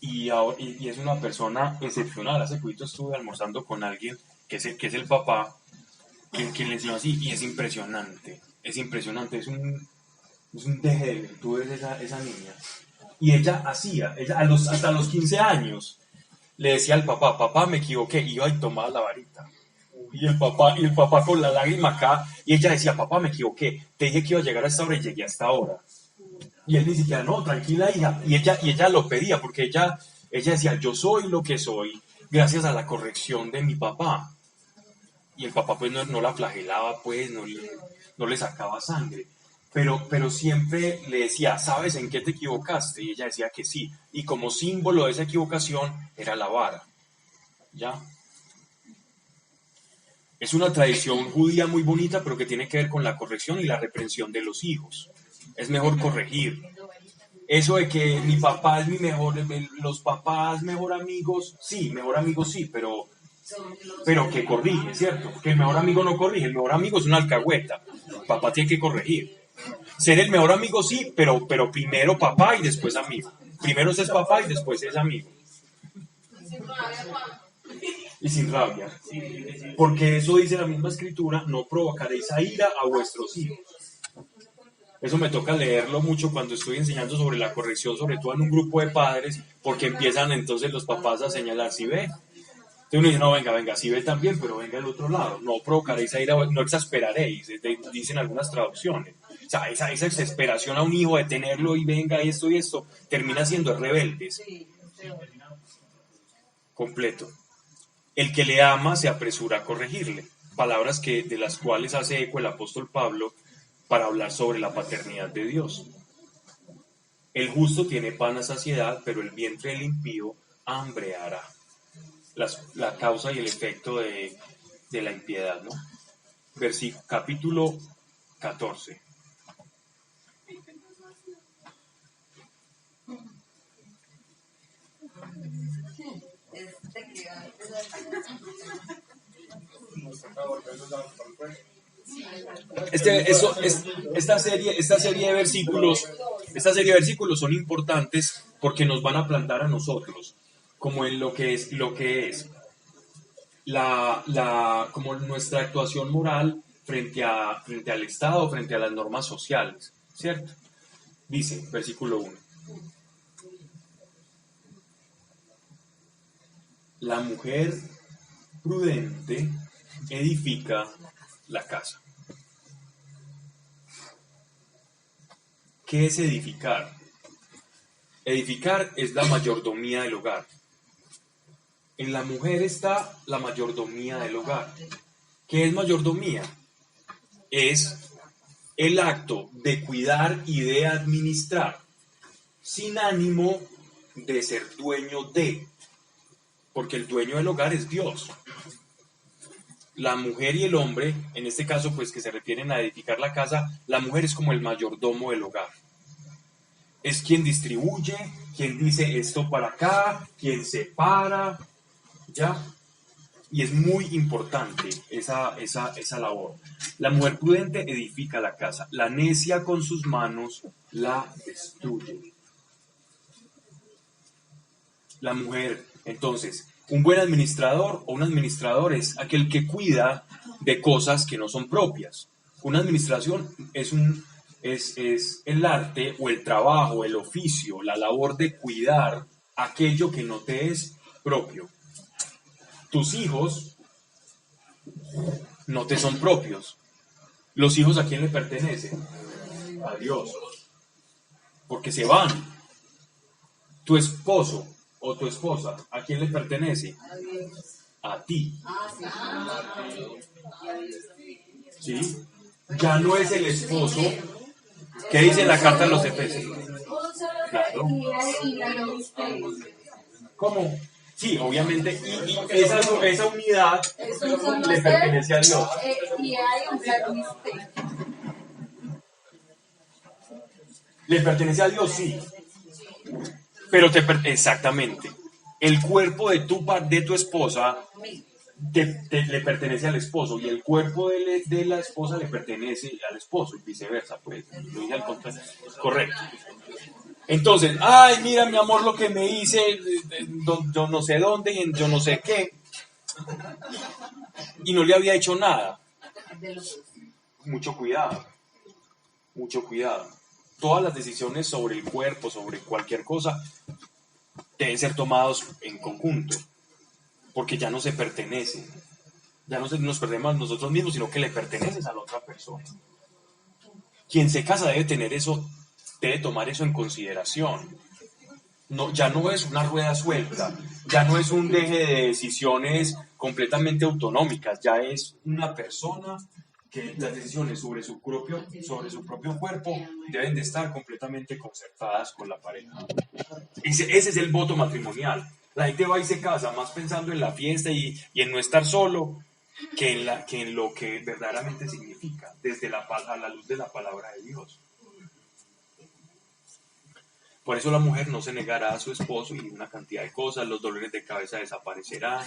Y es una persona excepcional. Hace poquito estuve almorzando con alguien que es el papá, que le enseñó así, y es impresionante, es un deje de virtudes esa niña. Y ella hasta los 15 años, le decía al papá, me equivoqué, y iba y tomaba la varita. Y el papá con la lágrima acá, y ella decía, papá, me equivoqué, te dije que iba a llegar a esta hora y llegué a esta hora. Y él ni siquiera, no, tranquila hija, y ella lo pedía, porque ella decía, yo soy lo que soy, gracias a la corrección de mi papá. Y el papá pues no la flagelaba, pues, no le sacaba sangre. Pero siempre le decía, ¿sabes en qué te equivocaste? Y ella decía que sí. Y como símbolo de esa equivocación era la vara. ¿Ya? Es una tradición judía muy bonita, pero que tiene que ver con la corrección y la reprensión de los hijos. Es mejor corregir. Eso de que mi papá es los papás mejor amigos, sí, pero que corrige, ¿cierto? Que el mejor amigo no corrige, el mejor amigo es una alcahueta. El papá tiene que corregir. Ser el mejor amigo sí, pero primero papá y después amigo. Primero es papá y después es amigo. Y sin rabia. Porque eso dice la misma escritura, no provocaréis a ira a vuestros hijos. Eso me toca leerlo mucho cuando estoy enseñando sobre la corrección, sobre todo en un grupo de padres, porque empiezan entonces los papás a señalar, si ve. Entonces uno dice, no, venga, si ve también, pero venga al otro lado. No provocaréis a ira, no exasperaréis, dicen algunas traducciones. O sea, esa exasperación a un hijo de tenerlo y venga esto y esto, termina siendo rebeldes. Completo. El que le ama se apresura a corregirle. Palabras de las cuales hace eco el apóstol Pablo para hablar sobre la paternidad de Dios. El justo tiene pan a saciedad, pero el vientre del impío hambreará. La causa y el efecto de la impiedad, ¿no? Capítulo 14. Esta serie de versículos son importantes porque nos van a plantar a nosotros como en lo que es como nuestra actuación moral frente al Estado, frente a las normas sociales, ¿cierto? Dice, versículo 1. La mujer prudente edifica la casa. ¿Qué es edificar? Edificar es la mayordomía del hogar. En la mujer está la mayordomía del hogar. ¿Qué es mayordomía? Es el acto de cuidar y de administrar, sin ánimo de ser dueño de, porque el dueño del hogar es Dios. La mujer y el hombre, en este caso pues que se refieren a edificar la casa, la mujer es como el mayordomo del hogar. Es quien distribuye, quien dice esto para acá, quien separa, ¿ya? Y es muy importante esa labor. La mujer prudente edifica la casa, la necia con sus manos la destruye. La mujer, entonces, un buen administrador o un administrador es aquel que cuida de cosas que no son propias. Una administración es el arte o el trabajo, el oficio, la labor de cuidar aquello que no te es propio. Tus hijos no te son propios. ¿Los hijos a quién le pertenecen? A Dios. Porque se van. Tu esposo o tu esposa, ¿a quién le pertenece? A ti. ¿Sí? Ya no es el esposo. ¿Qué dice la carta de los Efesios? Claro. ¿Cómo? Sí, obviamente, y esa unidad le pertenece a Dios. Y hay un plan misterio. ¿Le pertenece a Dios? Sí. Pero exactamente. El cuerpo de tu esposa le pertenece al esposo y el cuerpo de la esposa le pertenece al esposo y viceversa, pues. Lo dije al contrario. Correcto. Entonces, ay, mira mi amor lo que me hice, yo no sé dónde y yo no sé qué. Y no le había hecho nada. Mucho cuidado. Mucho cuidado. Todas las decisiones sobre el cuerpo, sobre cualquier cosa, deben ser tomadas en conjunto. Porque ya no se pertenecen. Ya no nos perdemos nosotros mismos, sino que le perteneces a la otra persona. Quien se casa debe tomar eso en consideración. No, ya no es una rueda suelta, ya no es un deje de decisiones completamente autonómicas, ya es una persona que las decisiones sobre su propio cuerpo deben de estar completamente concertadas con la pareja. Ese es el voto matrimonial. La gente va y se casa más pensando en la fiesta y en no estar solo que en lo que verdaderamente significa, a la luz de la palabra de Dios. Por eso la mujer no se negará a su esposo y una cantidad de cosas, los dolores de cabeza desaparecerán.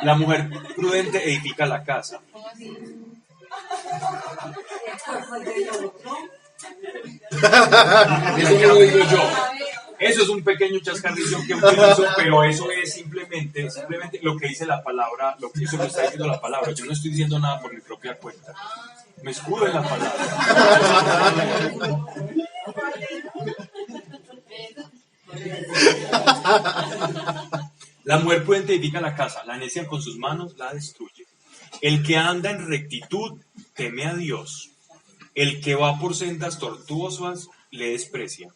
La mujer prudente edifica la casa. ¿Cómo así? Eso no lo digo yo. Eso es un pequeño chascarrillo que utilizo, pero eso es simplemente lo que dice la palabra, eso lo está diciendo la palabra. Yo no estoy diciendo nada por mi propia cuenta. Me escudo en la palabra. La mujer prudente edifica la casa, la necia con sus manos la destruye. El que anda en rectitud teme a Dios. El que va por sendas tortuosas le desprecia.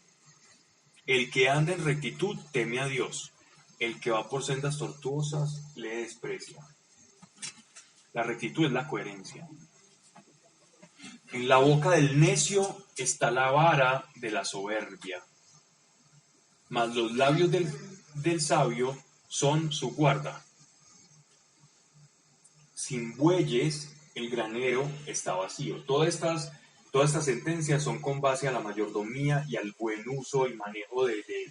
El que anda en rectitud teme a Dios. El que va por sendas tortuosas le desprecia. La rectitud es la coherencia. En la boca del necio está la vara de la soberbia, mas los labios del sabio son su guarda. Sin bueyes el granero está vacío. Todas estas sentencias son con base a la mayordomía y al buen uso y manejo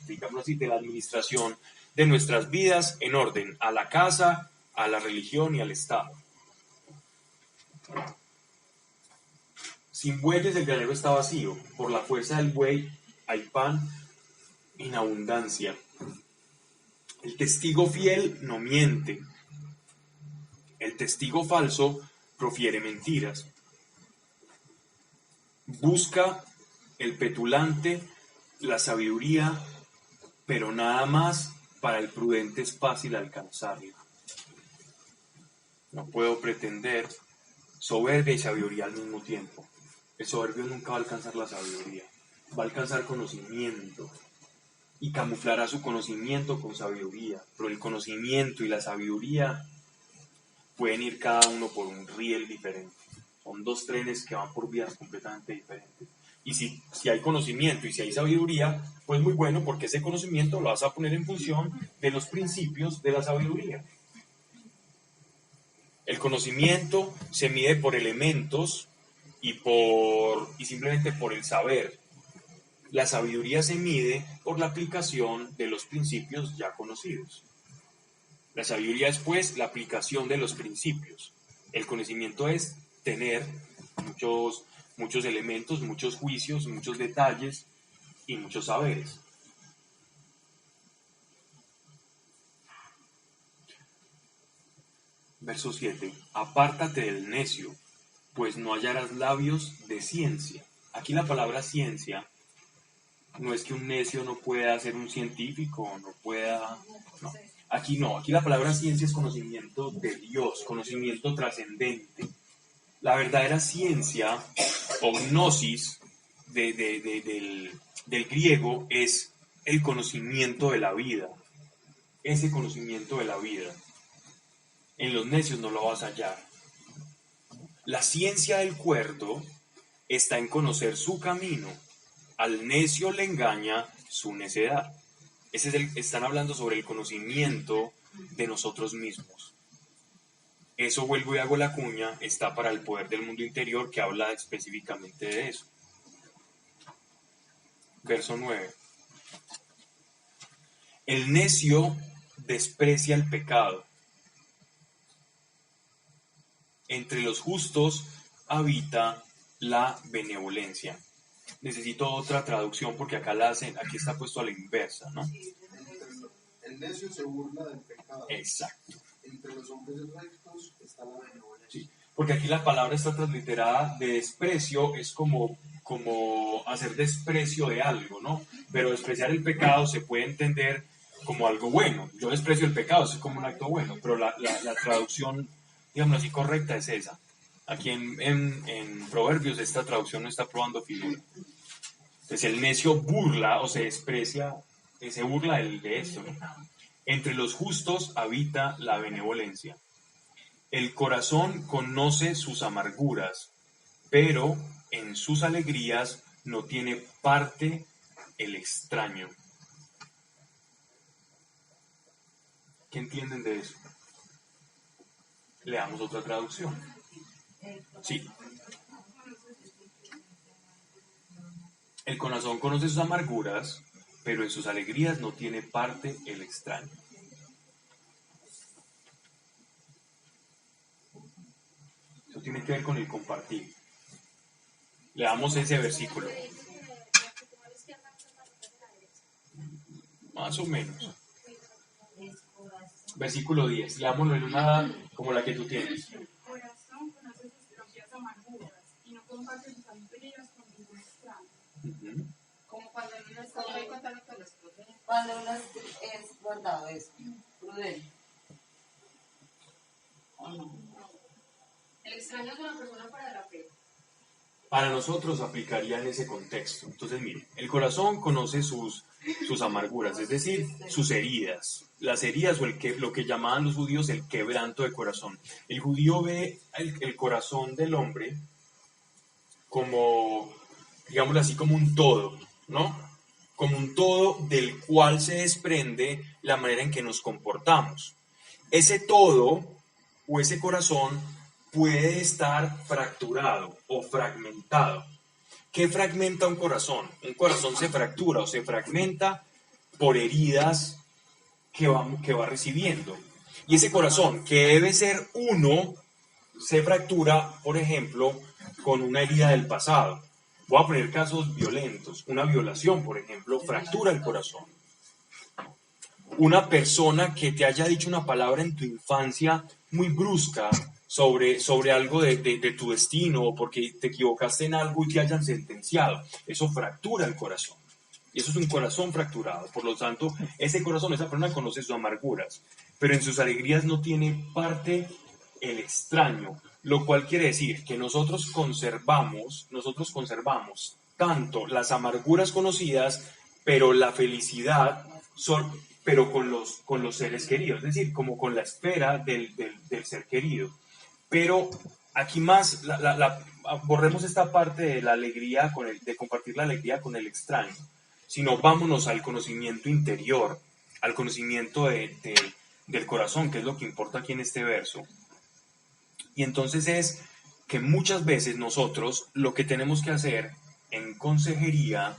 digámoslo así, de la administración de nuestras vidas en orden a la casa, a la religión y al Estado. Sin bueyes el granero está vacío. Por la fuerza del buey hay pan en abundancia. El testigo fiel no miente. El testigo falso profiere mentiras. Busca el petulante la sabiduría, pero nada más para el prudente es fácil alcanzarla. No puedo pretender soberbia y sabiduría al mismo tiempo. El soberbio nunca va a alcanzar la sabiduría, va a alcanzar conocimiento y camuflará su conocimiento con sabiduría, pero el conocimiento y la sabiduría pueden ir cada uno por un riel diferente. Son dos trenes que van por vías completamente diferentes. Y si hay conocimiento y si hay sabiduría, pues muy bueno, porque ese conocimiento lo vas a poner en función de los principios de la sabiduría. El conocimiento se mide por elementos y simplemente por el saber. La sabiduría se mide por la aplicación de los principios ya conocidos. La sabiduría es, pues, la aplicación de los principios. El conocimiento es tener muchos elementos, muchos juicios, muchos detalles y muchos saberes. Verso 7. Apártate del necio, pues no hallarás labios de ciencia. Aquí la palabra ciencia no es que un necio no pueda ser un científico, no. Aquí no, aquí la palabra ciencia es conocimiento de Dios, conocimiento trascendente. La verdadera ciencia o gnosis del griego es el conocimiento de la vida, ese conocimiento de la vida. En los necios no lo vas a hallar. La ciencia del cuerdo está en conocer su camino. Al necio le engaña su necedad. Están hablando sobre el conocimiento de nosotros mismos. Eso, vuelvo y hago la cuña, está para el poder del mundo interior, que habla específicamente de eso. Verso 9. El necio desprecia el pecado. Entre los justos habita la benevolencia. Necesito otra traducción porque aquí está puesto a la inversa, ¿no? El necio se burla del pecado. Exacto. Entre los hombres rectos está la benevolencia. Sí, porque aquí la palabra está transliterada de desprecio, es como hacer desprecio de algo, ¿no? Pero despreciar el pecado se puede entender como algo bueno. Yo desprecio el pecado, eso es como un acto bueno, pero la traducción, digamos así, correcta es esa. Aquí en Proverbios esta traducción no está probando figura. Entonces el necio burla o se desprecia, se burla de esto, ¿no? Entre los justos habita la benevolencia. El corazón conoce sus amarguras, pero en sus alegrías no tiene parte el extraño. ¿Qué entienden de eso? Leamos otra traducción. Sí. El corazón conoce sus amarguras, pero en sus alegrías no tiene parte el extraño. Eso tiene que ver con el compartir. Leamos ese versículo. Más o menos. Versículo 10. Leámoslo en una como la que tú tienes. El corazón conoce sus propias amarguras y no comparte sus alegrías con ningún extraño. Como cuando uno está ahí contando con los problemas. Cuando uno es guardado, es prudente. ¿O no? El extraño es una persona fuera de la fe. Para nosotros aplicaría en ese contexto. Entonces, mire, el corazón conoce sus amarguras, es decir, sus heridas. Las heridas o lo que llamaban los judíos el quebranto de corazón. El judío ve el corazón del hombre como, digámoslo así, como un todo, ¿no? Como un todo del cual se desprende la manera en que nos comportamos. Ese todo o ese corazón puede estar fracturado o fragmentado. ¿Qué fragmenta un corazón? Un corazón se fractura o se fragmenta por heridas que va recibiendo. Y ese corazón, que debe ser uno, se fractura, por ejemplo, con una herida del pasado. Voy a poner casos violentos. Una violación, por ejemplo, fractura el corazón. Una persona que te haya dicho una palabra en tu infancia muy brusca sobre algo de tu destino o porque te equivocaste en algo y te hayan sentenciado. Eso fractura el corazón. Y eso es un corazón fracturado. Por lo tanto, ese corazón, esa persona conoce sus amarguras, pero en sus alegrías no tiene parte el extraño, lo cual quiere decir que nosotros conservamos tanto las amarguras conocidas, pero la felicidad pero con los seres queridos, es decir, como con la esfera del ser querido. Pero aquí más, borremos esta parte de la alegría, de compartir la alegría con el extraño, sino vámonos al conocimiento interior, al conocimiento del corazón, que es lo que importa aquí en este verso. Y entonces es que muchas veces nosotros lo que tenemos que hacer en consejería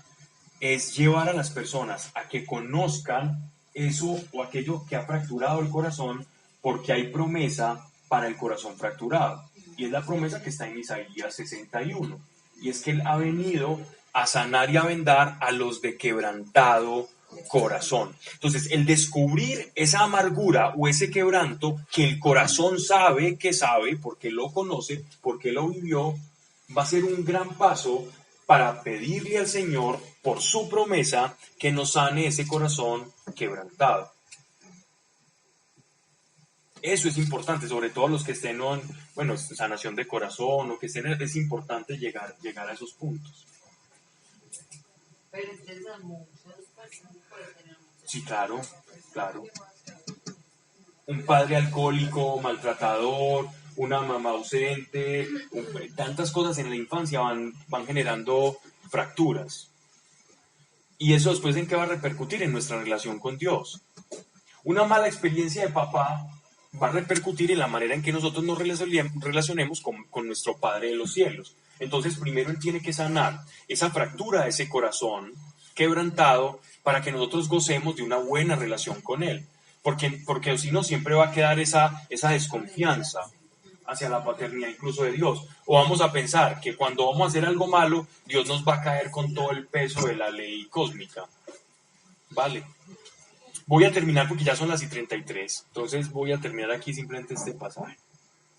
es llevar a las personas a que conozcan eso o aquello que ha fracturado el corazón, porque hay promesa para el corazón fracturado. Y es la promesa que está en Isaías 61. Y es que Él ha venido a sanar y a vendar a los de quebrantado corazón. Entonces, el descubrir esa amargura o ese quebranto que el corazón sabe, porque lo conoce, porque lo vivió, va a ser un gran paso para pedirle al Señor, por su promesa, que nos sane ese corazón quebrantado. Eso es importante, sobre todo los que estén en, sanación de corazón o que estén, es importante llegar a esos puntos. Pero ustedes a muchas personas pueden tener muchas. Sí, claro. Un padre alcohólico, maltratador, una mamá ausente, tantas cosas en la infancia van generando fracturas. Y eso después en qué va a repercutir en nuestra relación con Dios. Una mala experiencia de papá va a repercutir en la manera en que nosotros nos relacionemos con nuestro Padre de los cielos. Entonces primero Él tiene que sanar esa fractura de ese corazón quebrantado para que nosotros gocemos de una buena relación con Él. Porque si no, siempre va a quedar esa desconfianza hacia la paternidad incluso de Dios. O vamos a pensar que cuando vamos a hacer algo malo, Dios nos va a caer con todo el peso de la ley cósmica. Vale. Voy a terminar porque ya son las 33. Entonces voy a terminar aquí simplemente este pasaje.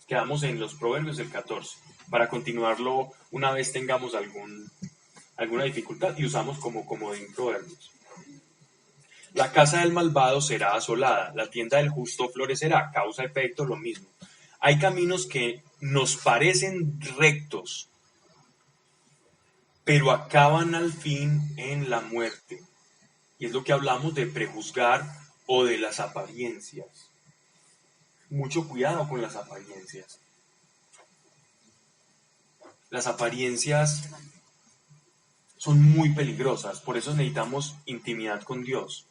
Quedamos en los Proverbios del 14. Para continuarlo una vez tengamos alguna dificultad y usamos como en Proverbios. La casa del malvado será asolada, la tienda del justo florecerá, causa-efecto lo mismo. Hay caminos que nos parecen rectos, pero acaban al fin en la muerte. Y es lo que hablamos de prejuzgar o de las apariencias. Mucho cuidado con las apariencias. Las apariencias son muy peligrosas, por eso necesitamos intimidad con Dios.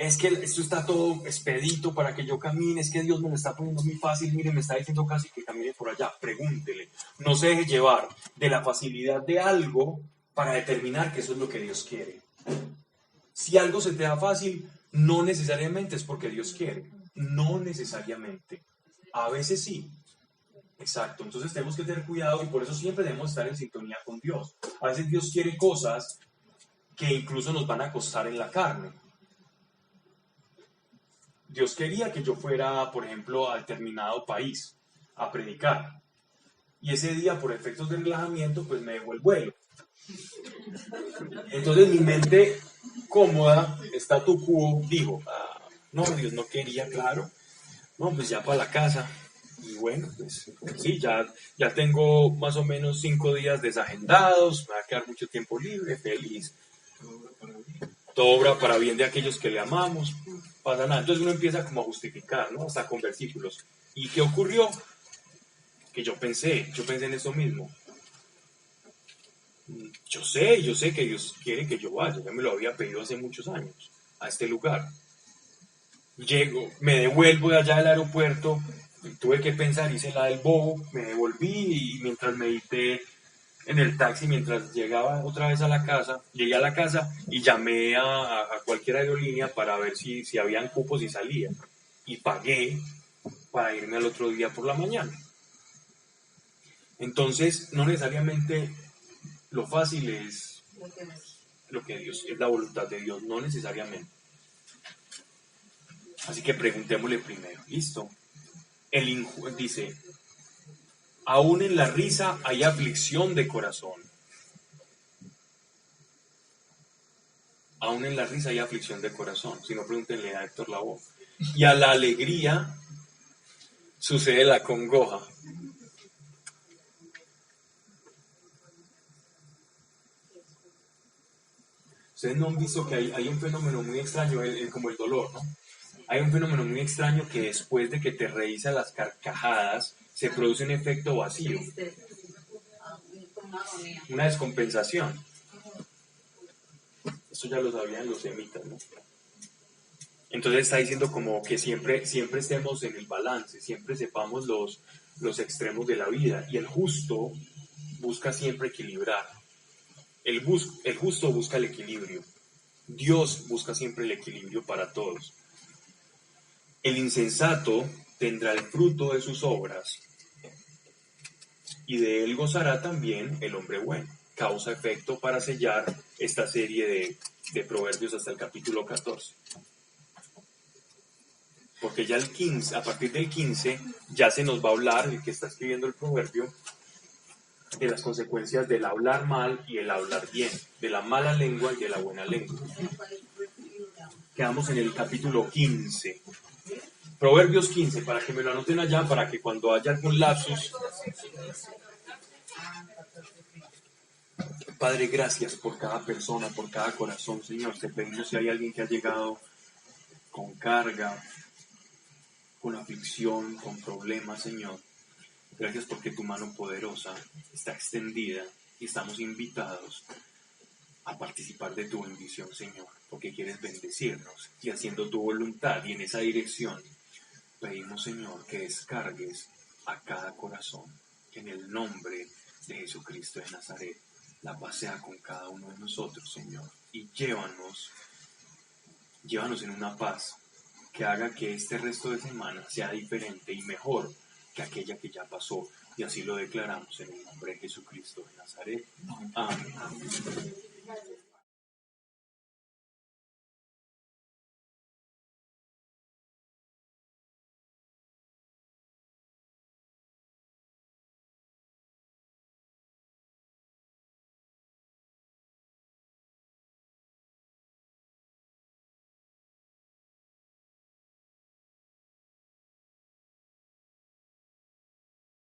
es que esto está todo expedito para que yo camine, es que Dios me lo está poniendo muy fácil, mire, me está diciendo casi que camine por allá. Pregúntele, no se deje llevar de la facilidad de algo para determinar que eso es lo que Dios quiere. Si algo se te da fácil, no necesariamente es porque Dios quiere, no necesariamente. A veces sí. Exacto, entonces tenemos que tener cuidado y por eso siempre debemos estar en sintonía con Dios. A veces Dios quiere cosas que incluso nos van a costar en la carne. Dios quería que yo fuera, por ejemplo, a determinado país a predicar. Y ese día, por efectos de relajamiento, pues me dejó el vuelo. Entonces mi mente cómoda, statu quo, dijo, no, Dios no quería, claro. No, pues ya para la casa. Y bueno, pues sí, ya tengo más o menos 5 días desagendados, me va a quedar mucho tiempo libre, feliz. Todo obra para bien de aquellos que le amamos, pasa nada. Entonces uno empieza como a justificar, ¿no? Hasta con versículos. ¿Y qué ocurrió? Que yo pensé en eso mismo. Yo sé que Dios quiere que yo vaya, ya me lo había pedido hace muchos años, a este lugar. Llego, me devuelvo de allá del aeropuerto, tuve que pensar, hice la del bobo, me devolví y mientras medité en el taxi, mientras llegaba otra vez a la casa, llegué a la casa y llamé a cualquier aerolínea para ver si habían cupos y salía. Y pagué para irme al otro día por la mañana. Entonces, no necesariamente lo fácil es lo que Dios, es la voluntad de Dios, no necesariamente. Así que preguntémosle primero, ¿listo? Dice, aún en la risa hay aflicción de corazón. Aún en la risa hay aflicción de corazón. Si no, pregúntenle a Héctor Lavoe. Y a la alegría sucede la congoja. Ustedes no han visto que hay un fenómeno muy extraño, como el dolor, ¿no? Hay un fenómeno muy extraño que después de que te reís a las carcajadas, se produce un efecto vacío. Una descompensación. Esto ya lo sabían los semitas, ¿no? Entonces está diciendo como que siempre estemos en el balance, siempre sepamos los extremos de la vida. Y el justo busca siempre equilibrar. El justo busca el equilibrio. Dios busca siempre el equilibrio para todos. El insensato tendrá el fruto de sus obras, y de él gozará también el hombre bueno. Causa-efecto para sellar esta serie de proverbios hasta el capítulo 14. Porque ya a partir del 15, ya se nos va a hablar, el que está escribiendo el proverbio, de las consecuencias del hablar mal y el hablar bien, de la mala lengua y de la buena lengua. Quedamos en el capítulo 15. Proverbios 15, para que me lo anoten allá, para que cuando haya algún lapsus... Padre, gracias por cada persona, por cada corazón, Señor. Te pedimos si hay alguien que ha llegado con carga, con aflicción, con problemas, Señor. Gracias porque tu mano poderosa está extendida y estamos invitados a participar de tu bendición, Señor, porque quieres bendecirnos y haciendo tu voluntad, y en esa dirección pedimos, Señor, que descargues a cada corazón en el nombre de Jesucristo de Nazaret. La paz sea con cada uno de nosotros, Señor, y llévanos en una paz que haga que este resto de semana sea diferente y mejor que aquella que ya pasó, y así lo declaramos en el nombre de Jesucristo de Nazaret. Amén.